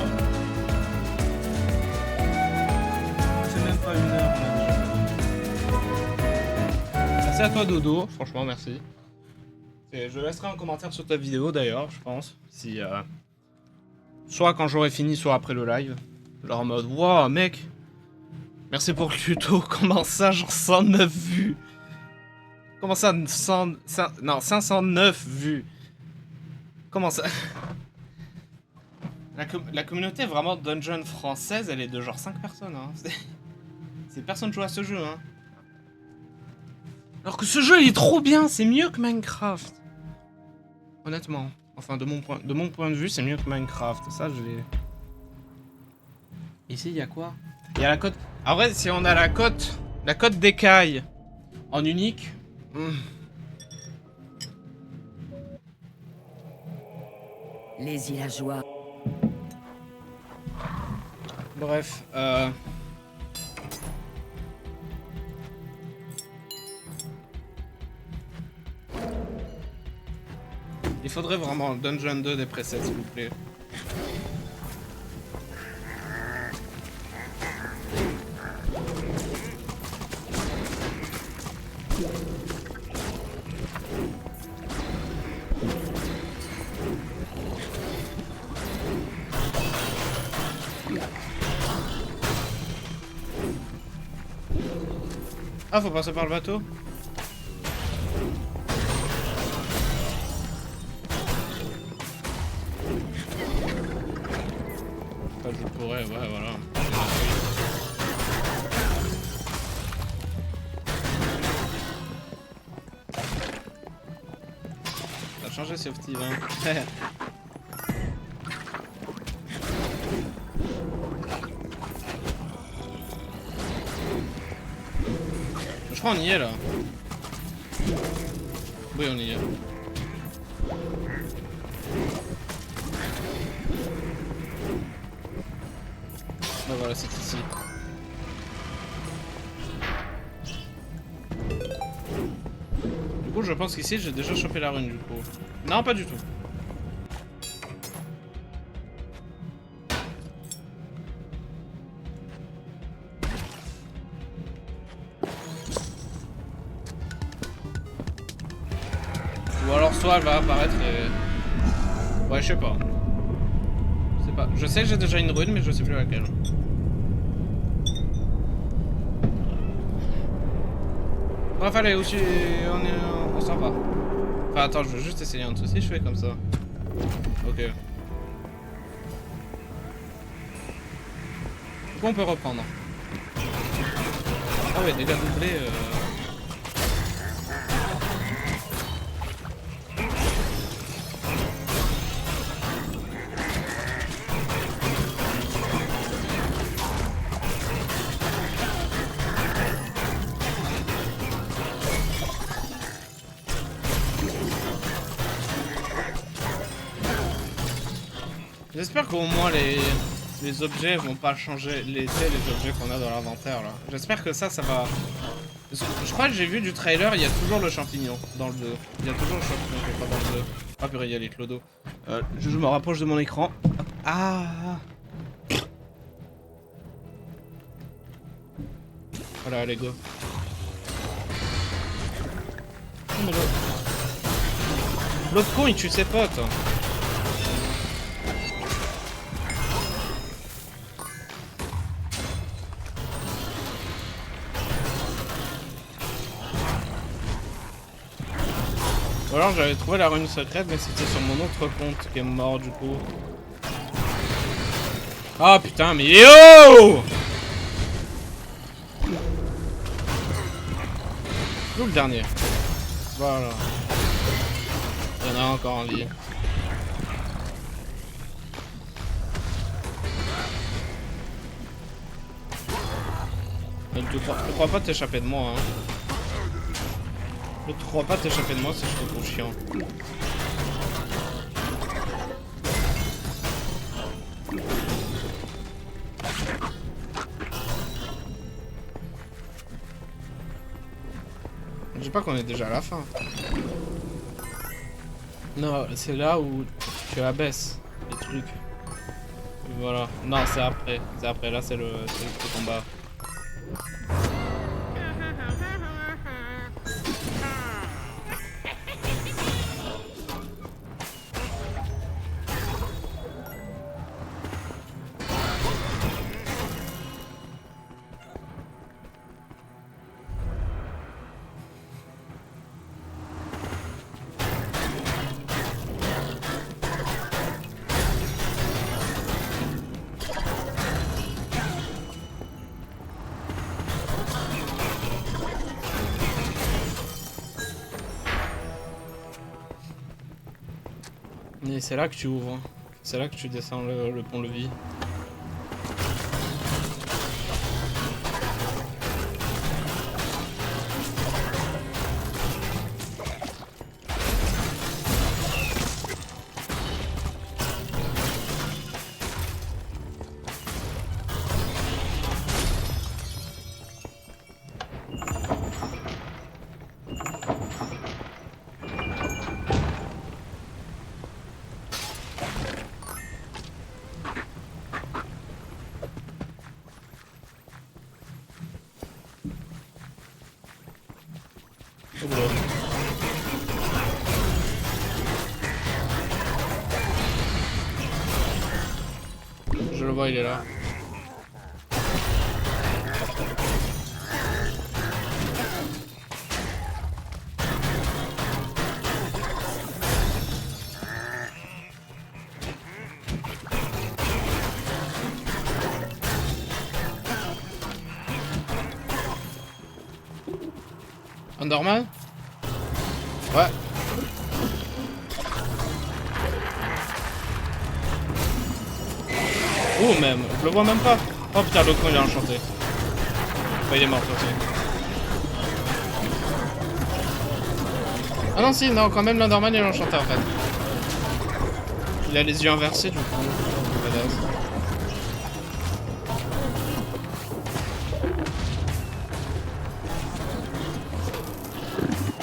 C'est même pas 1 heure. Merci à toi, Dodo. Franchement, merci. Je laisserai un commentaire sur ta vidéo, d'ailleurs, je pense. Si, soit quand j'aurai fini, soit après le live. Genre en mode, wow, mec. Merci pour le tuto. Comment ça, genre 109 vues? Comment ça, 509 vues? Comment ça? La communauté vraiment dungeon française, elle est de genre 5 personnes. Hein. C'est personne joue à ce jeu. Hein. Alors que ce jeu, il est trop bien. C'est mieux que Minecraft. Honnêtement. Enfin, de mon point de vue, c'est mieux que Minecraft. Ça, j'ai... Ici, il y a quoi? Il y a la cote... En vrai, si on a la cote d'écaille en unique... Les villageois. Bref, il faudrait vraiment Dungeon 2 des presets, s'il vous plaît. Ah, faut passer par le bateau? Enfin, je pourrais, ouais, voilà. T'as changé, Softy, hein. Je crois qu'on y est là. Oui, on y est. Bah voilà, c'est ici. Du coup, je pense qu'ici, j'ai déjà chopé la rune du coup. Non, pas du tout. Ou alors soit elle va apparaître et... Ouais, je sais pas. Je sais pas. Je sais que j'ai déjà une rune, mais je sais plus laquelle. Bref, allez, aussi on s'en va. Enfin, attends, je veux juste essayer un truc. Si je fais comme ça. Ok. Du coup, on peut reprendre. Ah ouais, dégâts doublés. J'espère qu'au moins les objets vont pas changer les objets qu'on a dans l'inventaire là. J'espère que ça va... Je crois que j'ai vu du trailer, il y a toujours le champignon dans le 2. Il y a toujours le champignon qui est pas dans le 2. Ah purée, il y a les clodos. Je me rapproche de mon écran. Ah. Voilà, allez go. Oh, mais l'autre con il tue ses potes. Ou alors j'avais trouvé la rune secrète mais c'était sur mon autre compte qui est mort du coup. Ah putain mais yo! Où le dernier? Voilà. Il y en a encore en vie. Tu crois pas t'échapper de moi hein? Ne crois pas t'échapper de moi si je te trouve chiant. Je dis pas qu'on est déjà à la fin. Non, c'est là où tu abaisses les trucs. Voilà. Non, c'est après. C'est après. Là, c'est le petit combat. Et c'est là que tu ouvres. C'est là que tu descends le pont-levis. Je le vois, il est là. Underman? Ouais. Oh même, je le vois même pas. Oh putain, le con il est enchanté. Bah il est mort aussi. Ah non si, non, quand même l'Underman il est enchanté en fait. Il a les yeux inversés du coup. Badass.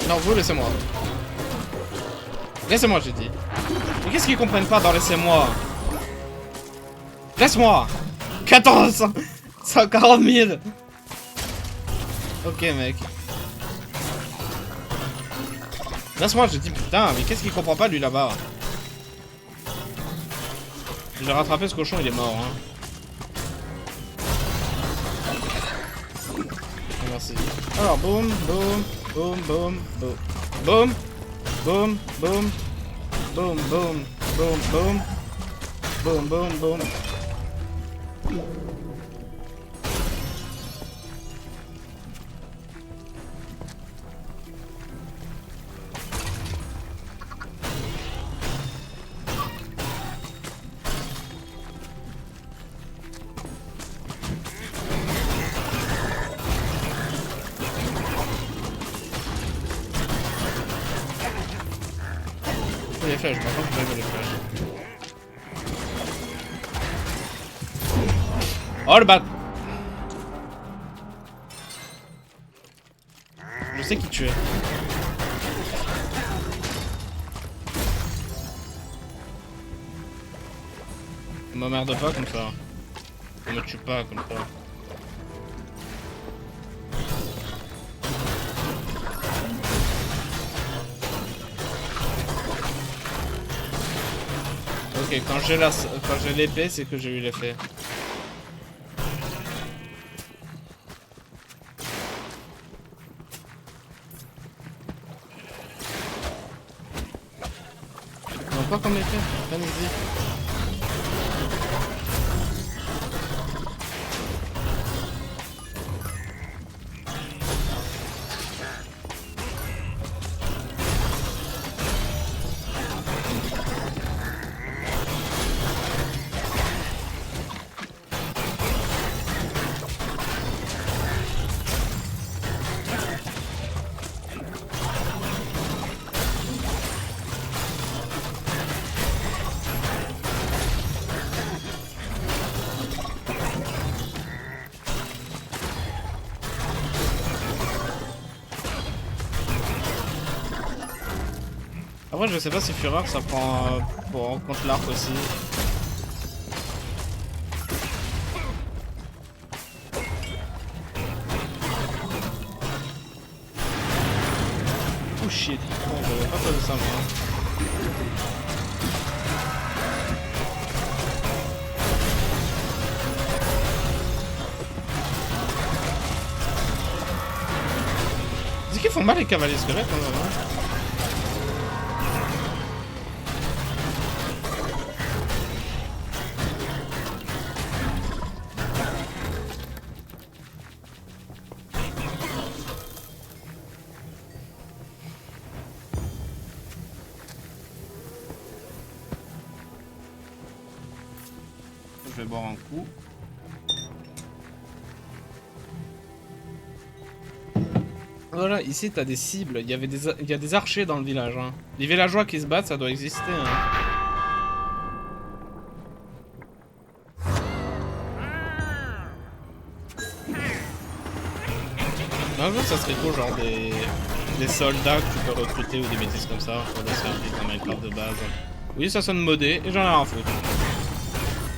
Non, vous laissez-moi. Laissez-moi j'ai dit. Mais qu'est-ce qu'ils comprennent pas dans laissez-moi? Laisse-moi. 14 140 000. Ok mec. Laisse-moi, je dis putain, mais qu'est-ce qu'il comprend pas lui là-bas? J'ai rattrapé ce cochon, il est mort hein. Merci. Alors boum, boum, boum, boum, boum. Boum, boum, boum, boum, boum, boum, boum. Boum, boum, boum. Les flèches, par contre, je vais les flèches. Oh le bat! Je sais qui tu es. Ne m'emmerde pas comme ça. Ne me tue pas comme ça. Ok, quand j'ai l'épée, c'est que j'ai eu l'effet. Non, pas comme effet, allez-y. Après, je sais pas si Fureur ça prend pour en compte l'arc aussi. chier. Bon, j'avais pas fait ça, moi. C'est qu'ils font mal les cavaliers squelettes, hein, vraiment. Je vais boire un coup. Voilà, ici t'as des cibles. Il y a des archers dans le village. Hein. Les villageois qui se battent, ça doit exister. Hein. Un jour, ça serait cool, genre des soldats que tu peux recruter ou des bêtises comme ça pour des services dans Minecraft de base. Oui, ça sonne modé et j'en ai rien à foutre.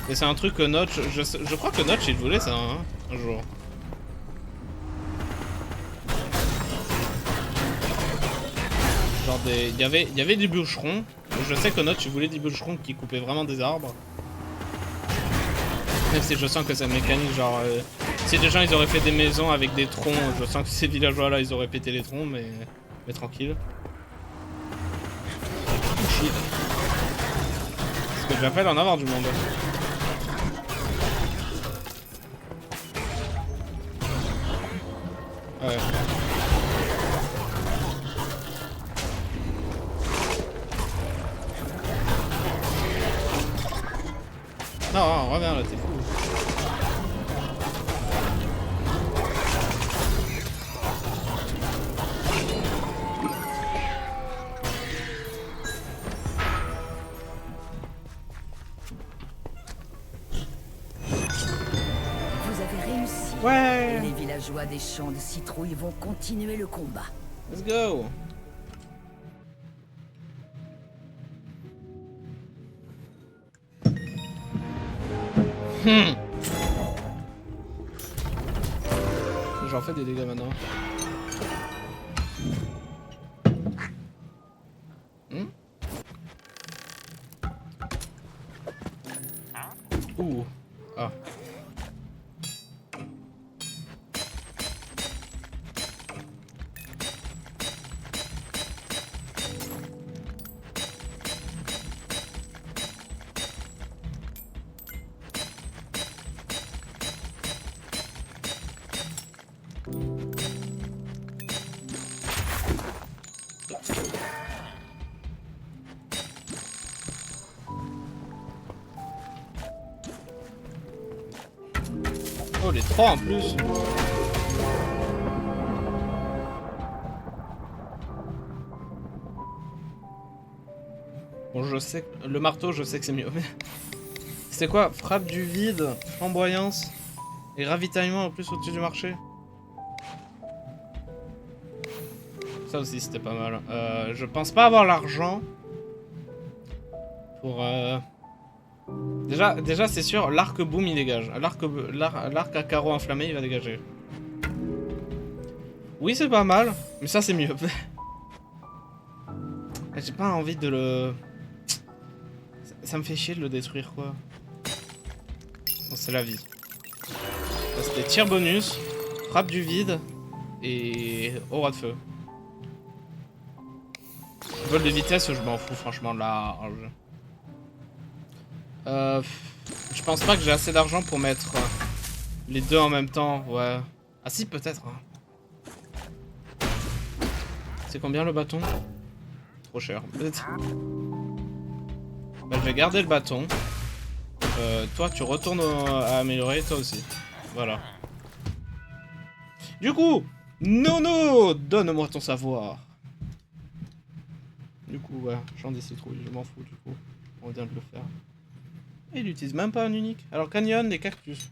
Et c'est un truc que Notch, je crois que Notch il voulait ça hein, un jour. Genre il y avait des bûcherons. Je sais que Notch il voulait des bûcherons qui coupaient vraiment des arbres. Même si je sens que cette mécanique genre si des gens ils auraient fait des maisons avec des troncs, je sens que ces villageois là ils auraient pété les troncs mais tranquille. Shit. Ce que j'appelle en avoir du monde. Ouais. Non, reviens là, t'es fou. Vous avez réussi. Ouais. Les villageois des champs de citrouilles vont continuer le combat. Let's go. J'en fais des dégâts maintenant. Ouh. Ah. Oh, les trois en plus. Bon, je sais que le marteau, je sais que c'est mieux. C'est quoi? Frappe du vide, flamboyance et ravitaillement en plus au-dessus du marché. Ça aussi, c'était pas mal. Je pense pas avoir l'argent pour. Déjà c'est sûr, l'arc boom il dégage. L'arc à carreaux enflammé il va dégager. Oui, c'est pas mal, mais ça c'est mieux. J'ai pas envie de le. Ça me fait chier de le détruire quoi. Bon, c'est la vie. Là, c'était tir bonus, frappe du vide et aura de feu. Vol de vitesse, je m'en fous franchement large. Je pense pas que j'ai assez d'argent pour mettre les deux en même temps, ouais. Ah si, peut-être. Hein. C'est combien le bâton? Trop cher. Bah, je vais garder le bâton. Toi, tu retournes à améliorer, toi aussi. Voilà. Du coup, Nono, donne-moi ton savoir. Du coup, ouais, j'en des citrouilles, je m'en fous du coup. On vient de le faire. Et il n'utilise même pas un unique. Alors canyon, les cactus.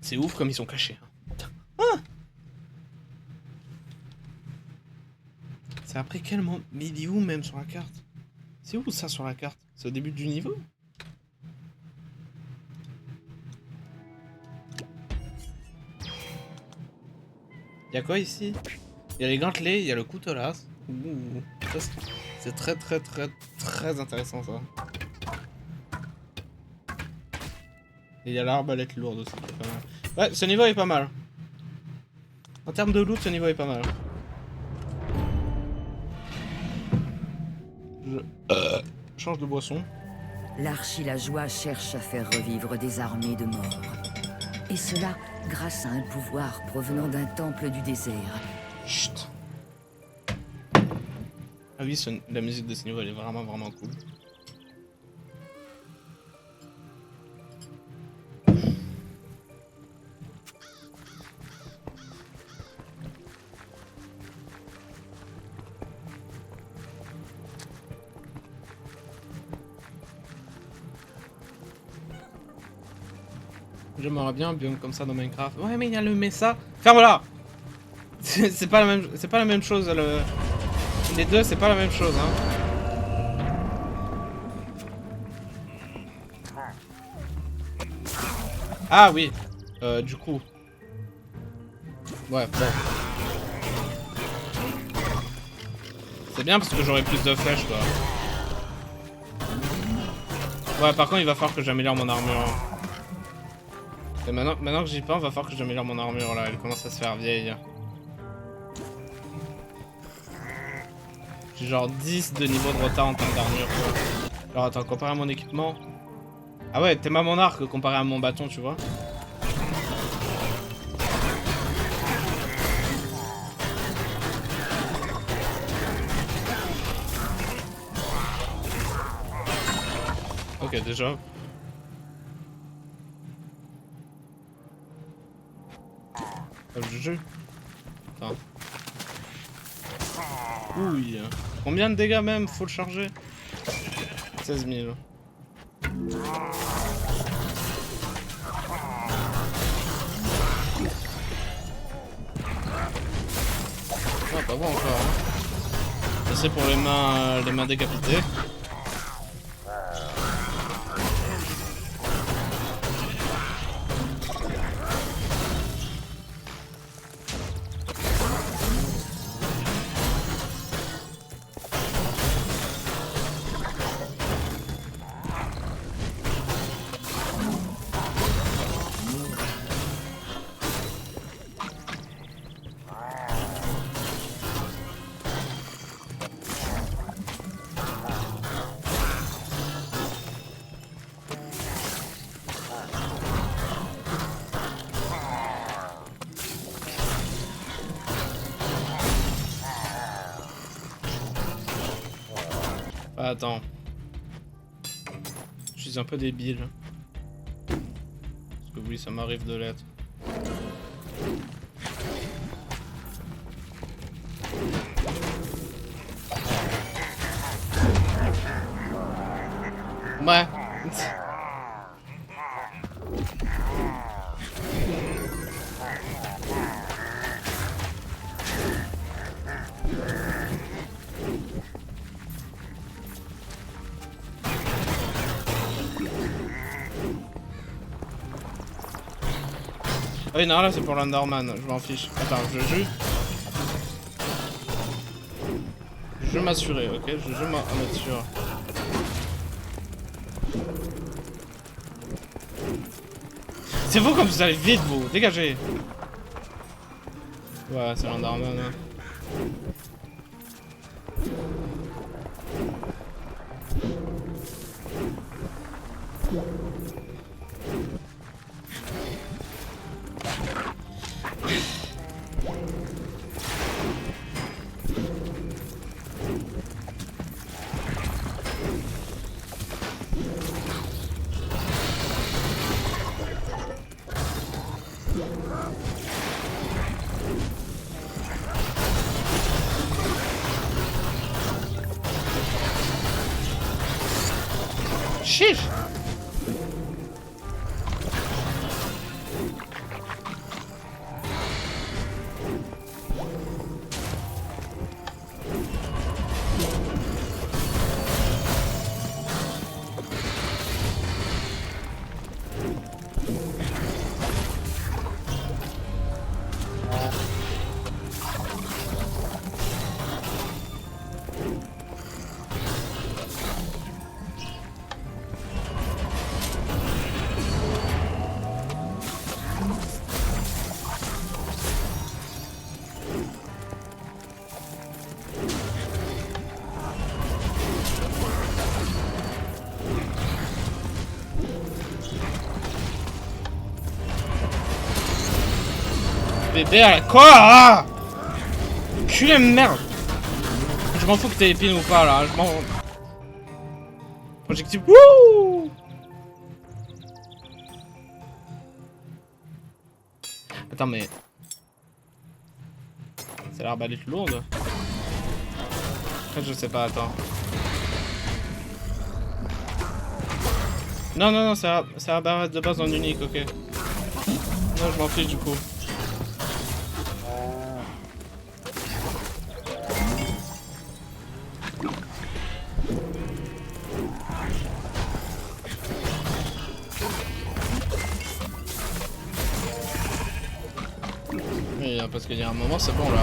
C'est ouf comme ils sont cachés. Ah, c'est après quel moment? Mais il est où même sur la carte? C'est où ça sur la carte? C'est au début du niveau? Y'a quoi ici? Y'a les gantelets, il y a le couteau là. C'est très intéressant ça. Et il y a l'arbalète lourde aussi qui est pas mal. Ouais, ce niveau est pas mal. En termes de loot, ce niveau est pas mal. Je change de boisson. L'archilageois cherche à faire revivre des armées de morts. Et cela grâce à un pouvoir provenant d'un temple du désert. Chut. Ah oui, la musique de ce niveau elle est vraiment cool. J'aimerais bien un biome comme ça dans Minecraft. Ouais mais il y a le Mesa. Ferme-la. C'est pas la même chose. Les deux c'est pas la même chose hein. Ah oui. Du coup. Ouais bon. C'est bien parce que j'aurai plus de flèches quoi. Ouais par contre il va falloir que j'améliore mon armure. Et maintenant que j'y pense, va falloir que j'améliore mon armure là, elle commence à se faire vieille. J'ai genre 10 de niveau de retard en termes d'armure quoi. Alors attends, comparé à mon équipement... Ah ouais, t'es à mon arc comparé à mon bâton, tu vois. Ok, déjà. Jeu. Attends. Ouille. Combien de dégâts même? Faut le charger. 16 000. Ah, pas bon encore. Hein. Ça c'est pour les mains décapitées. Attends. Je suis un peu débile. Parce que oui, ça m'arrive de l'être. Ouais. Ah oui, non, là c'est pour l'Underman, je m'en fiche. Attends, je m'assurer, ok? Je m'assure. C'est vous comme vous allez vite, vous! Dégagez! Ouais, c'est l'Underman. Hein. Chiche! bébé à la quoi ah culé merde. Je m'en fous que t'aies épine ou pas là, je m'en... Projectile... Wouh. Attends mais... C'est l'arbalète lourde. En fait je sais pas, attends. Non non non, c'est l'arbalète de base en unique, ok. Non je m'en fiche du coup. Oui, parce qu'il y a un moment c'est bon là.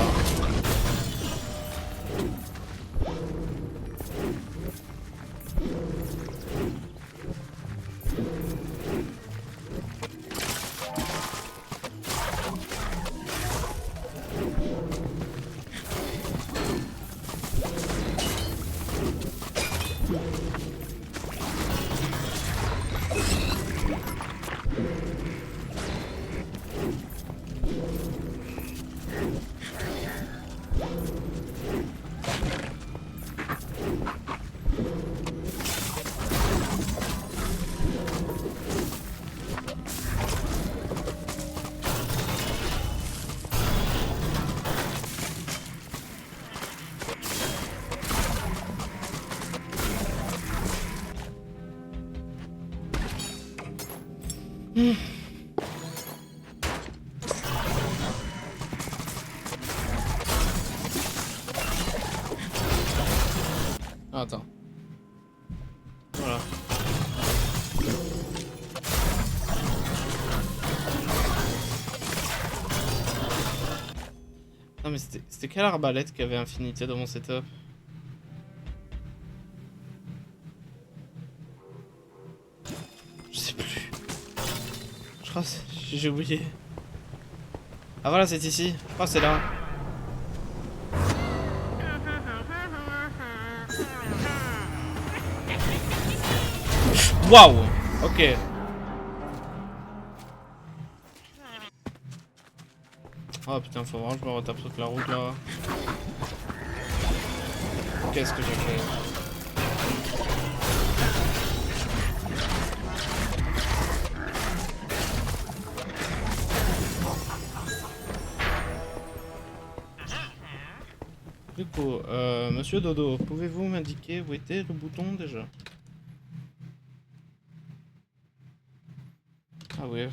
Attends. Voilà. Non mais c'était quelle arbalète qui avait infinité dans mon setup? Je sais plus. Je crois que j'ai oublié. Ah voilà, c'est ici. Je crois que c'est là. Waouh. Ok. Oh putain, faut vraiment que je me retape toute la route là. Qu'est-ce que j'ai fait? Du coup, monsieur Dodo, pouvez-vous m'indiquer où était le bouton déjà? Ah ouais.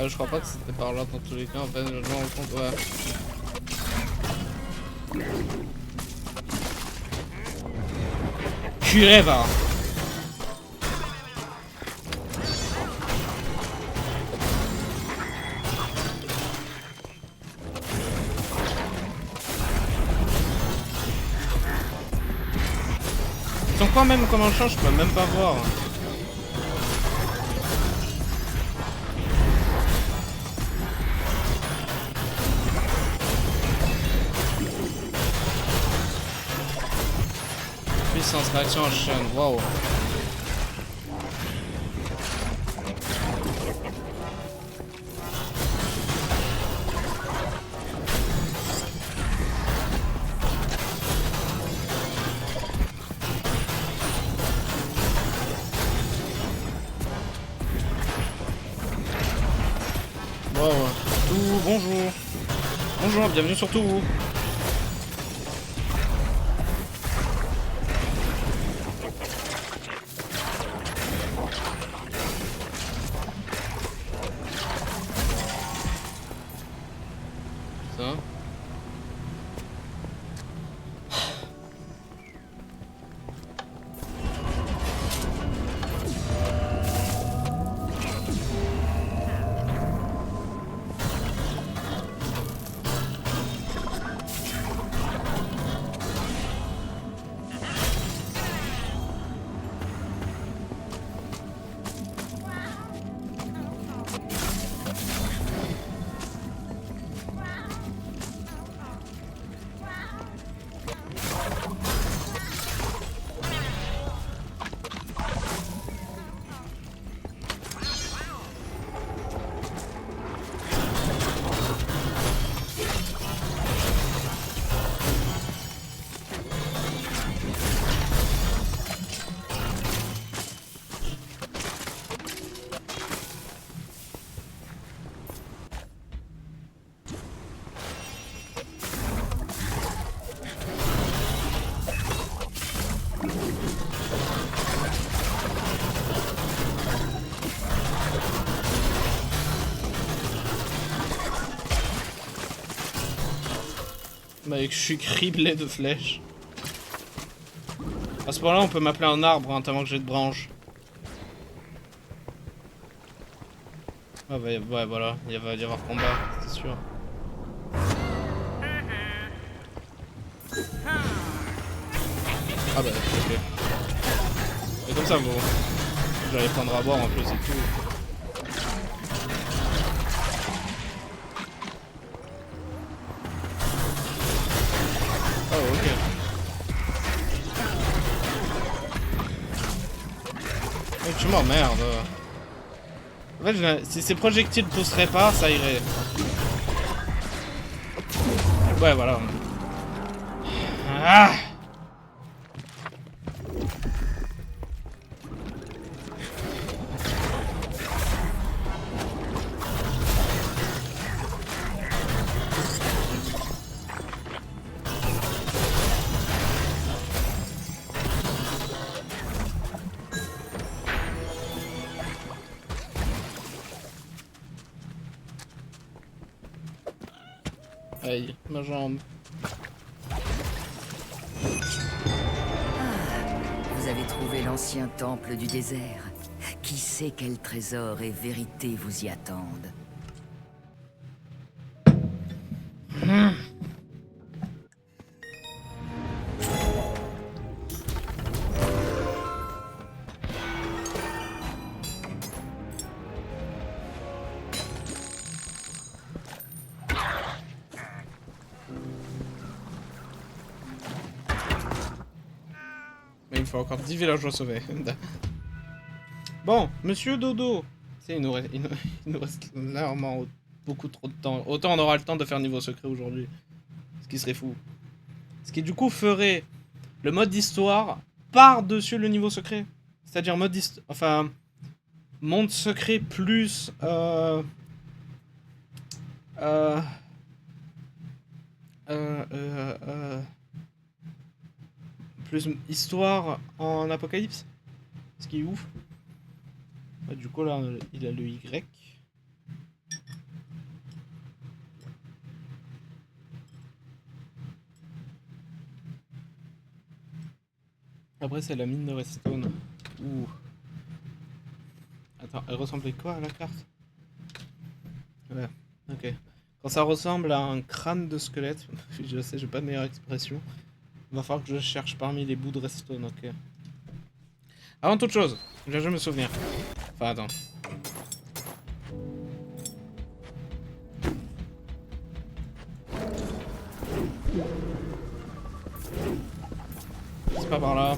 Je crois pas que c'était par là dans tous les cas, en fait, je me rends compte, ouais. Curé va. Ils sont quoi même comme un champ, je peux même pas voir. Puissance réaction en chaîne, waouh. Wow. Tout, bonjour. Bonjour, bienvenue sur Tout. Ça. Bah, je suis criblé de flèches. À ce point-là, on peut m'appeler un arbre, hein, tellement que j'ai de branches. Ah bah, ouais, voilà, il va y avoir combat, c'est sûr. Ah bah, ok. Et comme ça, bon. J'allais prendre à boire en plus et tout. Oh, ok. Oh, tu m'emmerdes. En fait, si ces projectiles pousseraient pas, ça irait. Ouais, voilà. Ah! Aïe, ma jambe. Vous avez trouvé l'ancien temple du désert. Qui sait quel trésor et vérité vous y attendent? Mais il me faut encore 10 villageois sauvés. Bon, monsieur Dodo. Tu sais, il nous reste clairement beaucoup trop de temps. Autant on aura le temps de faire niveau secret aujourd'hui. Ce qui serait fou. Ce qui du coup ferait le mode d'histoire par-dessus le niveau secret. C'est-à-dire mode d'histoire... Enfin... Monde secret plus... plus histoire en apocalypse. Ce qui est ouf. Ah, du coup là, il a le Y. Après c'est la mine de Redstone. Ouh. Attends, elle ressemblait quoi à la carte? Ouais, ok. Quand ça ressemble à un crâne de squelette, je sais, j'ai pas de meilleure expression. Il va falloir que je cherche parmi les bouts de redstone, ok. Avant toute chose, je vais me souvenir. Enfin, attends. C'est pas par là.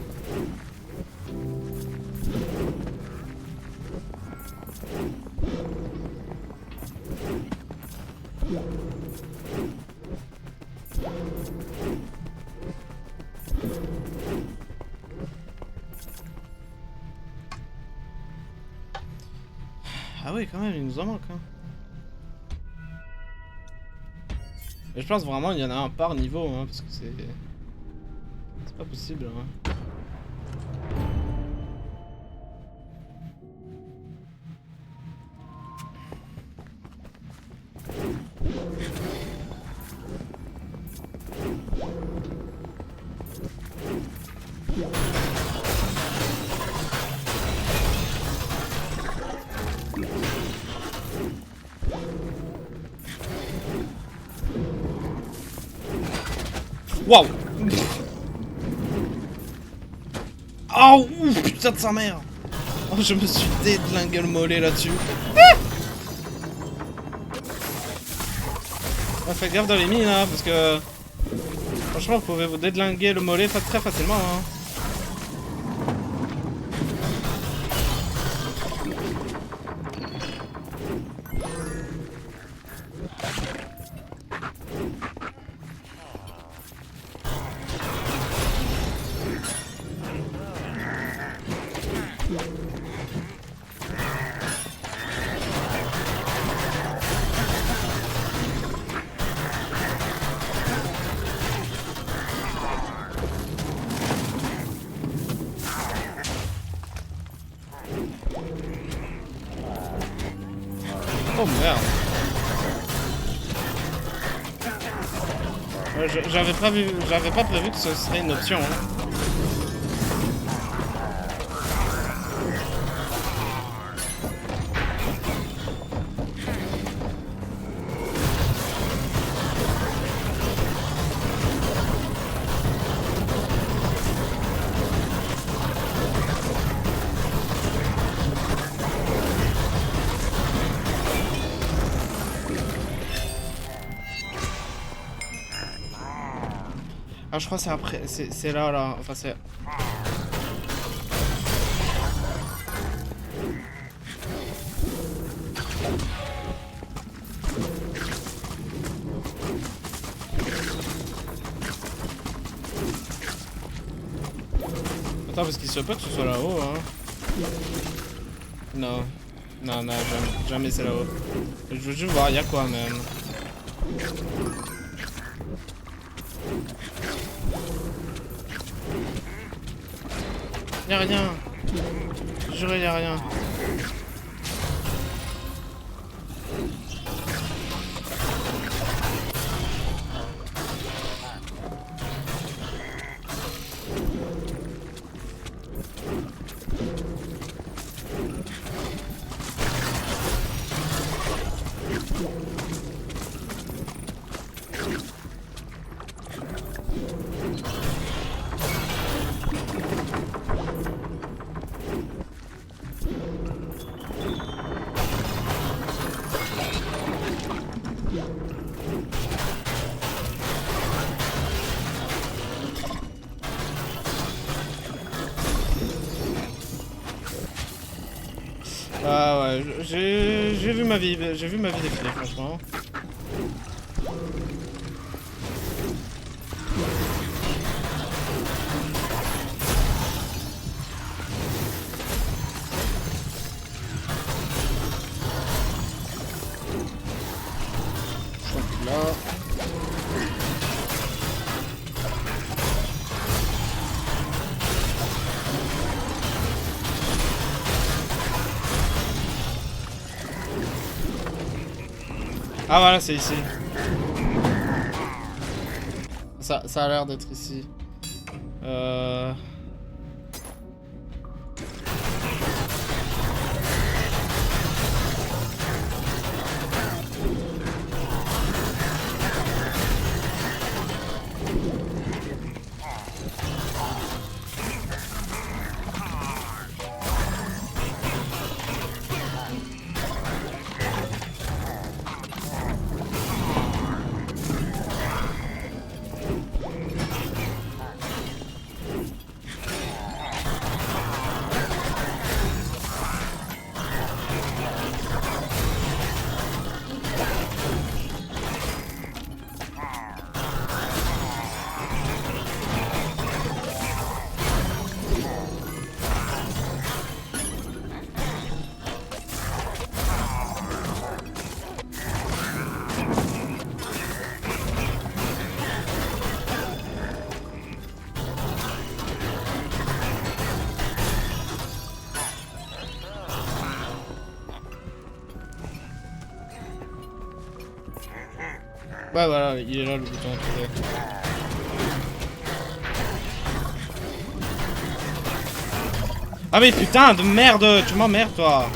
Ah oui, quand même, il nous en manque. Hein. Et je pense vraiment il y en a un par niveau, hein, parce que c'est... C'est pas possible, hein. Waouh. Oh, ouf, putain de sa mère. Oh, je me suis dédlingué le mollet là-dessus. Ah, faites gaffe dans les mines, hein, parce que... Franchement, vous pouvez vous dédlinguer le mollet très facilement, hein. Oh merde. J'avais pas prévu que ce serait une option. Hein. Ah, je crois que c'est après, c'est là, enfin c'est... Attends, parce qu'il se peut que ce soit là-haut, hein. Non, jamais c'est là-haut. Je veux juste voir, y'a quoi même. Y'a rien. Juré, y'a rien. Ah ouais, j'ai vu ma vie défiler, franchement. Là. Ah voilà, c'est ici. Ça a l'air d'être ici. Ouais voilà, il est là le bouton à trouver. Ah mais putain de merde, tu m'emmerdes toi.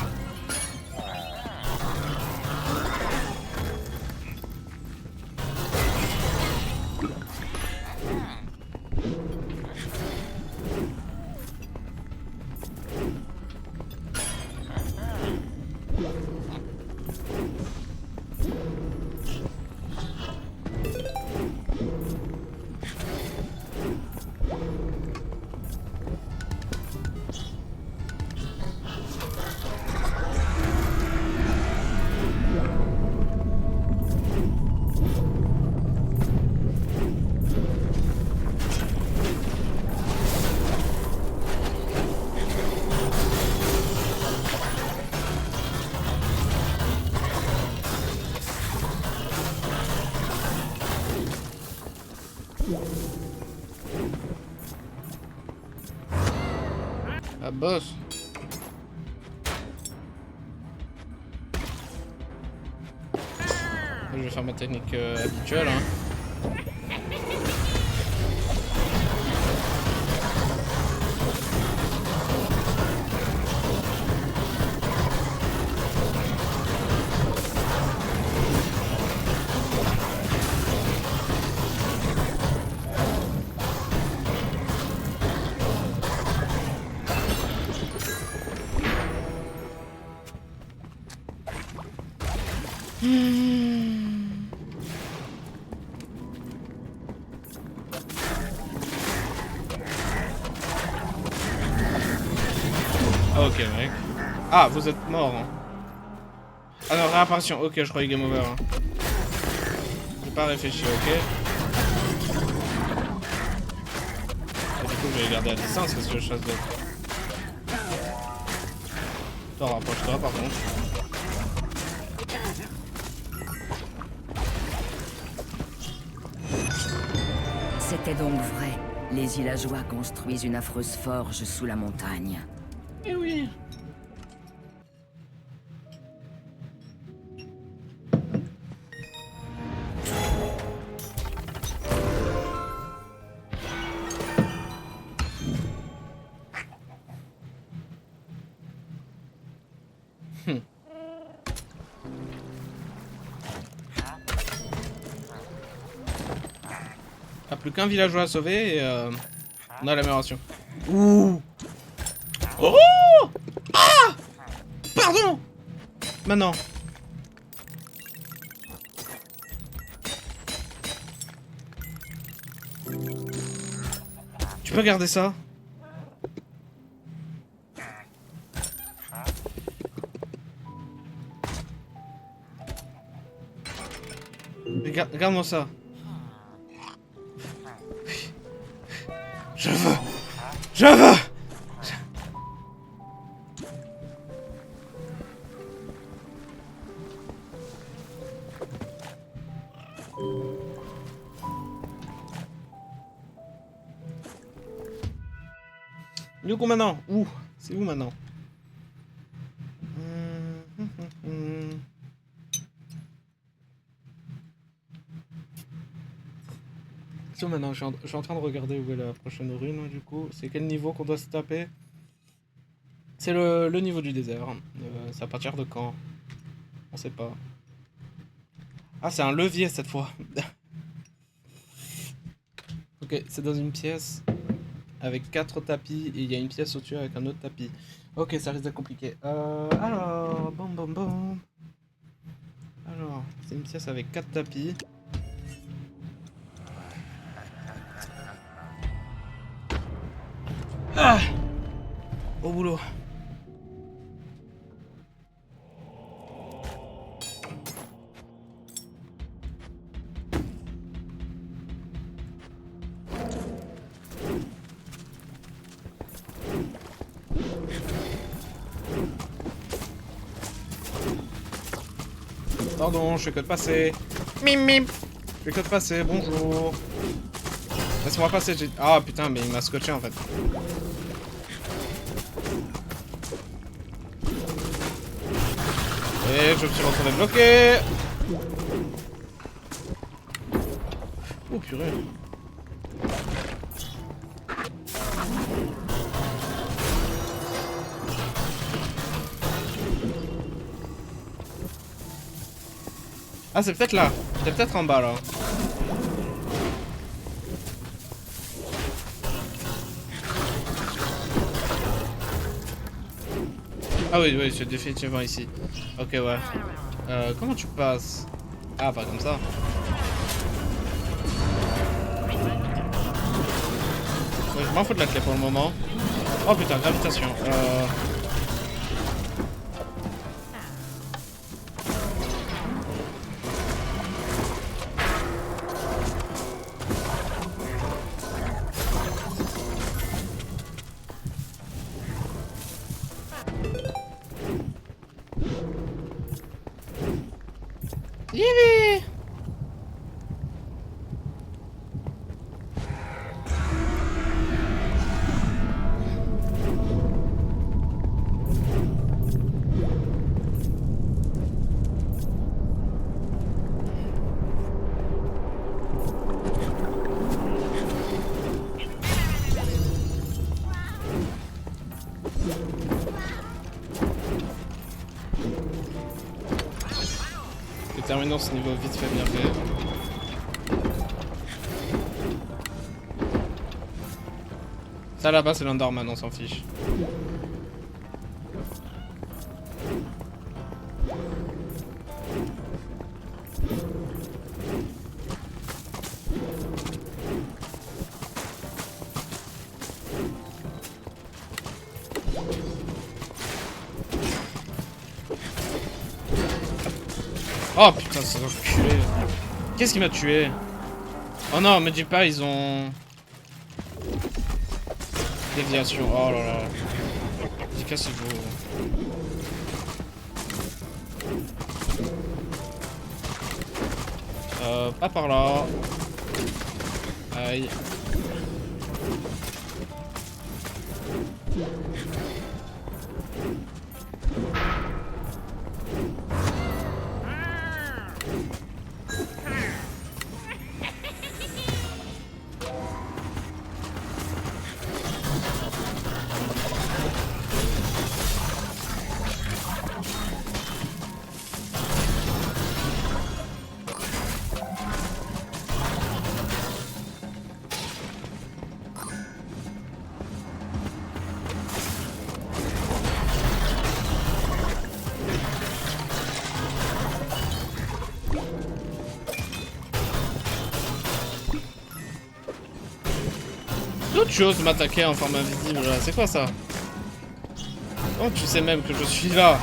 Ah, boss. Je vais faire ma technique habituelle. Hein. Ok mec. Ah, vous êtes mort. Hein. Ah non, réapparition. Ok, je croyais game over. Hein. J'ai pas réfléchi, ok. Et du coup, je vais garder à distance parce que je chasse d'autres. T'en rapproche-toi par contre. C'était donc vrai. Les villageois construisent une affreuse forge sous la montagne. Eh oui. Ah, plus qu'un villageois à sauver et on a l'amélioration. Ouh. Oh. Ah. Pardon. Maintenant. Tu peux garder ça? Regarde-moi ça. Je veux. Je veux. Du coup maintenant, où? C'est où maintenant? C'est où maintenant? Je suis en train de regarder où est la prochaine rune du coup. C'est quel niveau qu'on doit se taper? C'est le niveau du désert. C'est à partir de quand? On sait pas. Ah, c'est un levier cette fois. Ok, c'est dans une pièce avec 4 tapis et il y a une pièce au-dessus avec un autre tapis. Ok, ça risque d'être compliqué. Alors, bon, bon, bon. Alors, c'est une pièce avec 4 tapis. Ah! Au boulot. Pardon, je fais que de passer. Mim mim. Je fais que de passer, bonjour. Laisse-moi passer, j'ai... Ah putain, mais il m'a scotché en fait. Et je me suis retrouvé bloqué. Oh purée. Ah, c'est peut-être là. C'est peut-être en bas là. Ah oui, oui, c'est définitivement ici. Ok, ouais. Comment tu passes? Ah, pas comme ça. Ouais, je m'en fous de la clé pour le moment. Oh putain, gravitation. terminons ce niveau vite fait bien fait. Ça là-bas c'est l'Underman, on s'en fiche. Oh putain, c'est enculé. Qu'est-ce qui m'a tué? Oh non, me dis pas, ils ont... Déviation, oh là là. Dis cassez-vous. Pas par là. Aïe. D'autres choses m'attaquer en forme invisible là, c'est quoi ça? Oh, tu sais même que je suis là.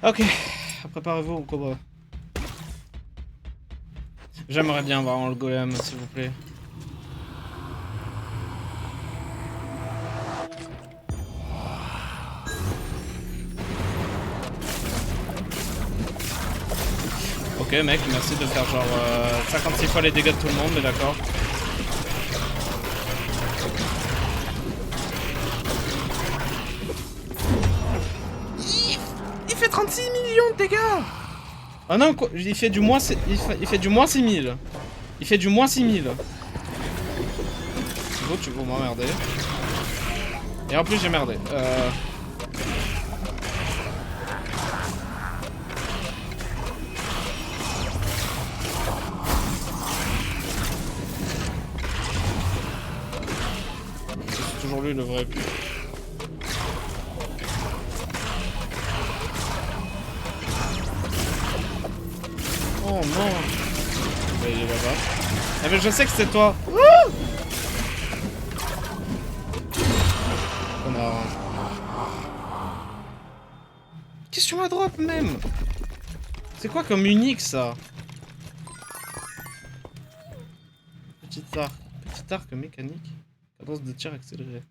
Ok, préparez-vous au combat. J'aimerais bien voir le golem, s'il vous plaît. Ok mec, merci de faire genre 56 fois les dégâts de tout le monde, mais d'accord. Il fait 36 millions de dégâts. Ah non, quoi, il fait du moins, il fait du moins 6000. Il fait du moins 6000. Bon, tu vas m'emmerder. Et en plus j'ai merdé. C'est toujours lui le vrai. Oh non. Il est là-bas. Ah mais je sais que c'est toi. Connard. Qu'est-ce que tu m'as drop même? C'est quoi comme unique ça? Petit arc mécanique. Cadence de tir accélérée.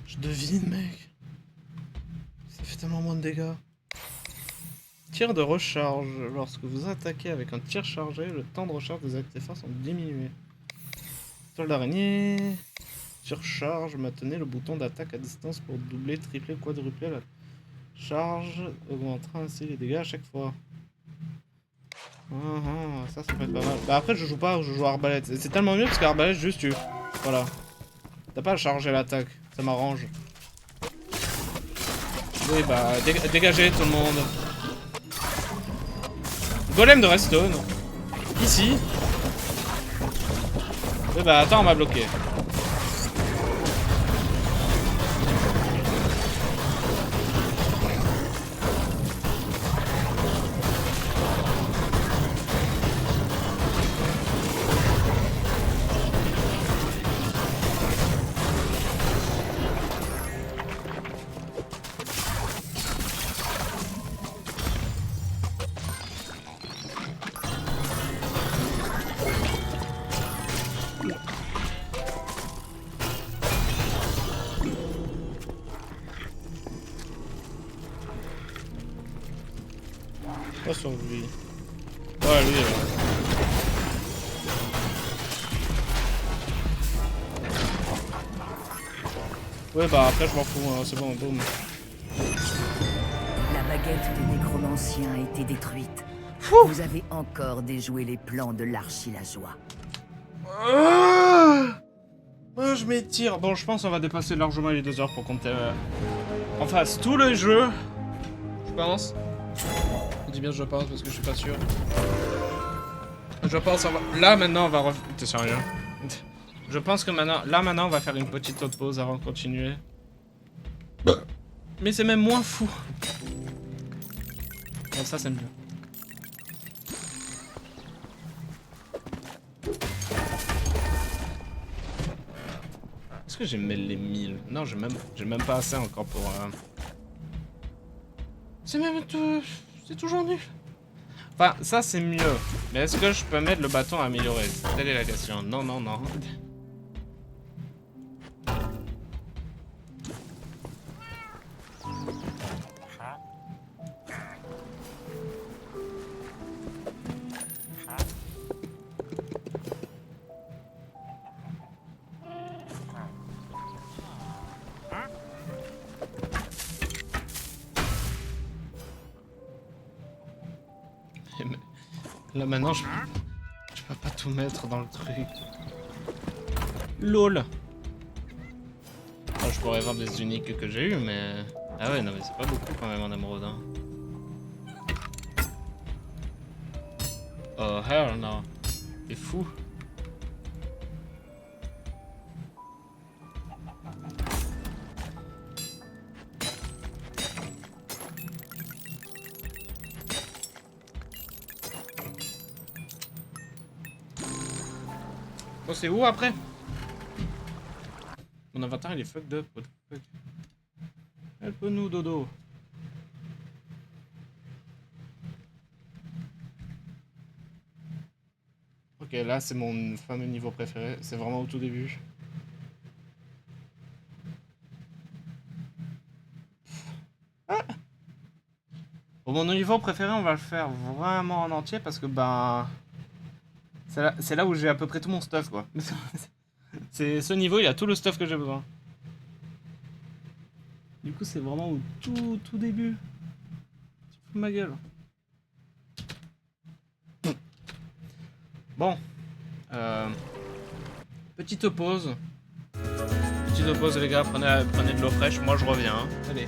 Je devine, mec. Ça fait tellement moins de dégâts. Tir de recharge. Lorsque vous attaquez avec un tir chargé, le temps de recharge des artefacts sont diminués. Toile d'araignée. Tir charge. Maintenez le bouton d'attaque à distance pour doubler, tripler, quadrupler la charge. Augmentera ainsi les dégâts à chaque fois. Ça peut être pas mal. Bah après je joue pas, je joue à arbalète. C'est tellement mieux parce qu'arbalète juste tu... Voilà. T'as pas à charger l'attaque. Ça m'arrange. Oui bah dégagez tout le monde. Golem de redstone. Ici. Oui, bah attends, on m'a bloqué. Pas sur lui. Ouais, lui. Ouais, bah après, je m'en fous, hein. C'est bon, boum. La baguette du nécromancien a été détruite. Vous avez encore déjoué les plans de l'archilageois. Je m'étire. Bon, je pense qu'on va dépasser largement les 2 heures pour qu'on en fasse tout le jeu. Je pense. Je dis bien je pense parce que je suis pas sûr. Je pense on va... Là maintenant on va T'es sérieux? Je pense que maintenant on va faire une petite autre pause avant de continuer. Mais c'est même moins fou. Bon, ça c'est mieux. Est-ce que j'ai mêlé les 1000? Non, j'ai même pas assez encore pour... C'est même... C'est toujours nul. Enfin, ça c'est mieux. Mais est-ce que je peux mettre le bâton à améliorer? Telle est la question. Non, non, non. Là maintenant je peux pas tout mettre dans le truc. LOL. Oh, je pourrais vendre les uniques que j'ai eu mais... Ah ouais non mais c'est pas beaucoup quand même en émeraude hein. Oh hell no. C'est fou. Oh, c'est où après? Mon inventaire il est fucked up. What the fuck? Help-nous, dodo. Ok, là c'est mon fameux niveau préféré. C'est vraiment au tout début. Ah bon, mon niveau préféré, on va le faire vraiment en entier parce que ben... C'est là où j'ai à peu près tout mon stuff, quoi. C'est ce niveau, il a tout le stuff que j'ai besoin. Du coup, c'est vraiment au tout début. Tu fous de ma gueule. Bon. Petite pause. Petite pause, les gars. Prenez de l'eau fraîche. Moi, je reviens. Hein. Allez.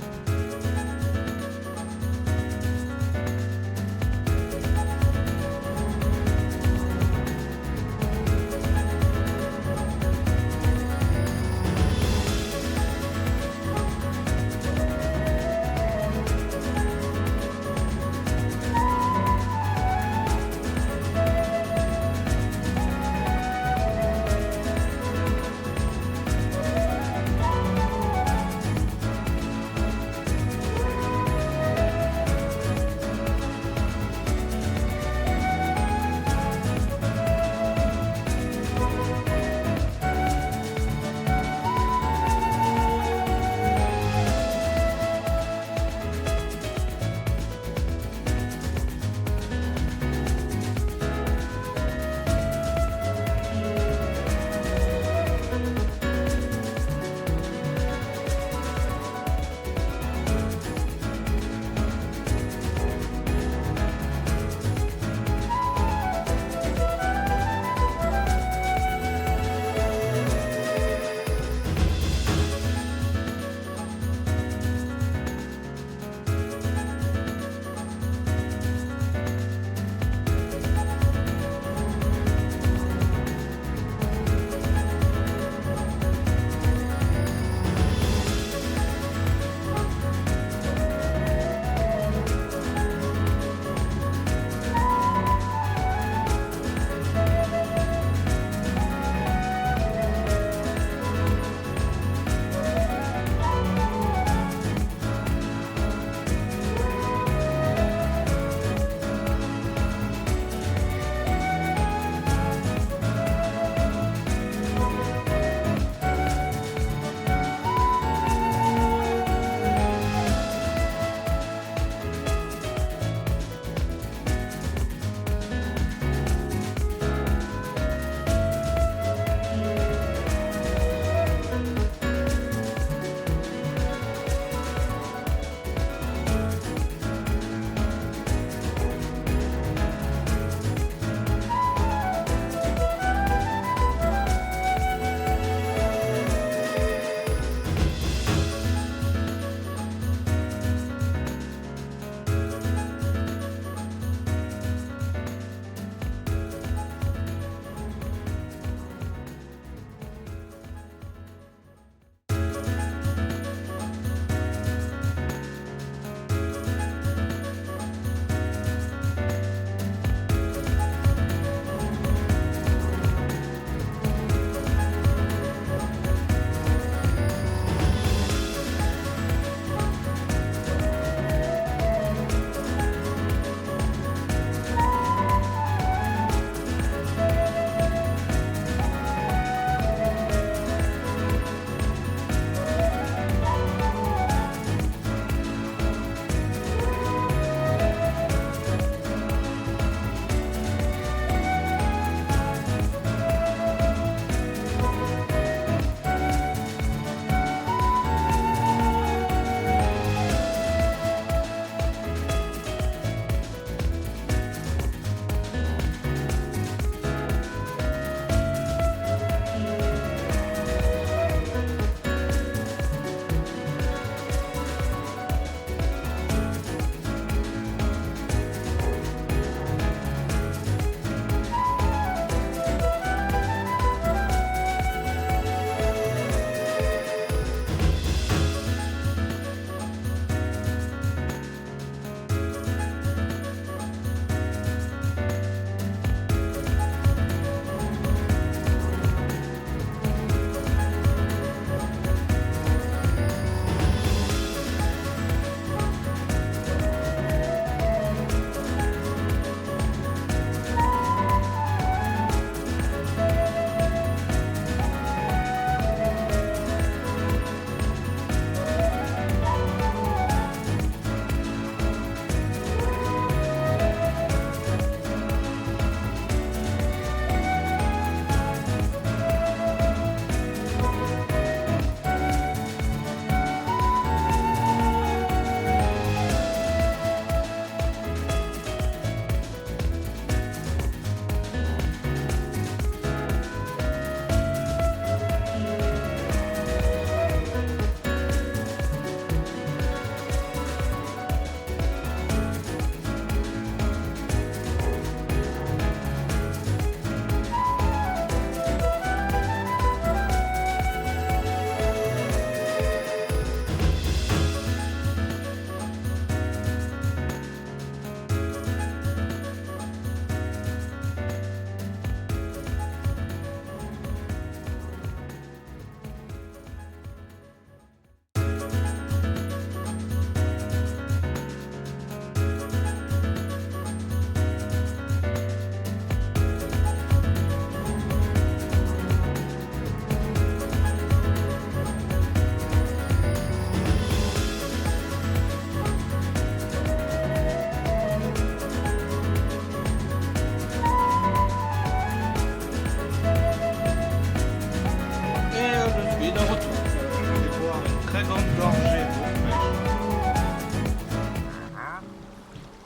de retour. Je vais boire une très grande gorgée d'eau fraîche.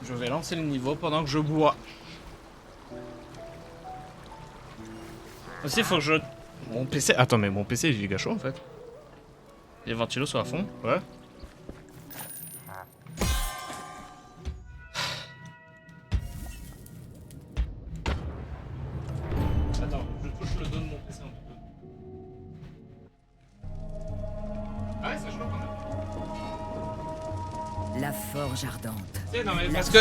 Je vais lancer le niveau pendant que je bois. Aussi, il faut que je... Mon PC... Attends, mais mon PC, il est giga chaud, en fait. Les ventilos sont à fond, ouais. Attends, je touche le dos de mon PC un peu. Ah ouais, c'est chaud quand même. La forge ardente. Non mais parce que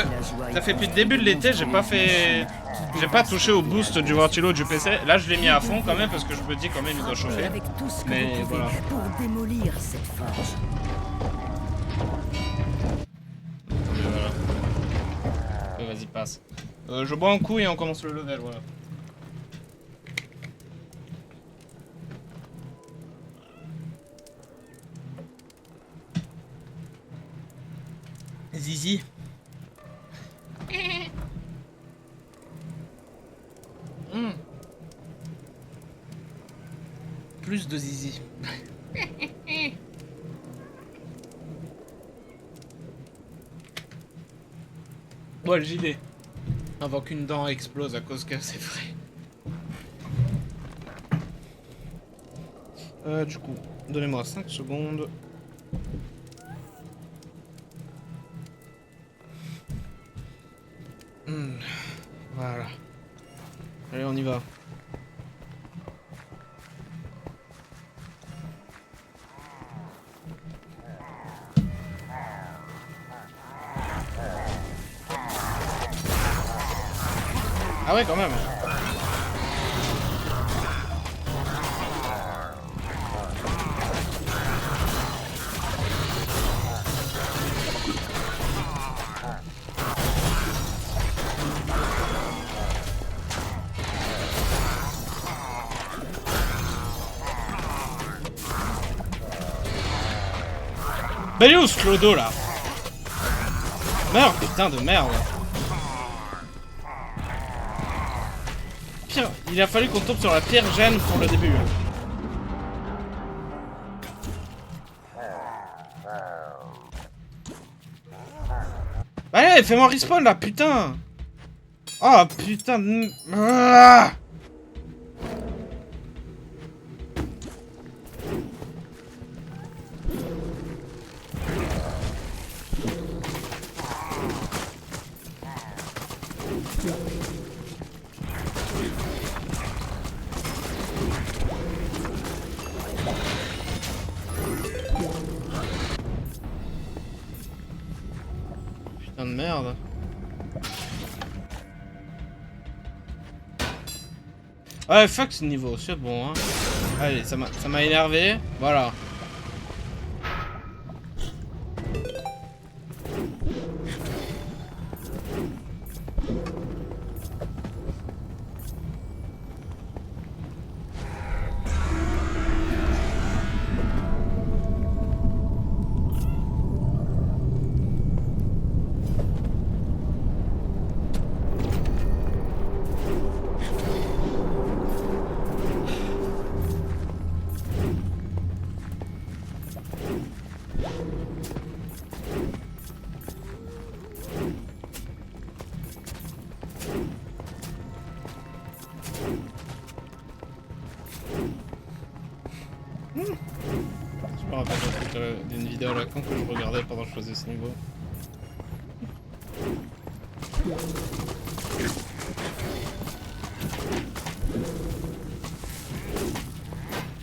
ça fait depuis le début de l'été, j'ai pas touché au boost du ventilo du PC. Là je l'ai mis à fond quand même parce que je me dis quand même il doit chauffer. Avec tout ce que Mais vous pouvez voilà. pour démolir cette forge. Voilà. Vas-y passe. Je bois un coup et on commence le level, voilà. Zizi. Plus de zizi. Bon, j'y vais. Avant qu'une dent explose à cause que c'est frais. Du coup, donnez-moi 5 secondes. Voilà. Allez, on y va. Ah ouais, quand même. Bah il est où ce clodo là? Meurs, putain de merde. Pire, il a fallu qu'on tombe sur la pire gêne pour le début. Allez, fais-moi respawn là, putain. Oh putain de... Ah, putain de merde. Ouais, fuck ce niveau, c'est bon, hein. Allez, ça m'a énervé, voilà. Je me rappelle d'un truc d'une vidéo à la con que je regardais pendant que je faisais ce niveau.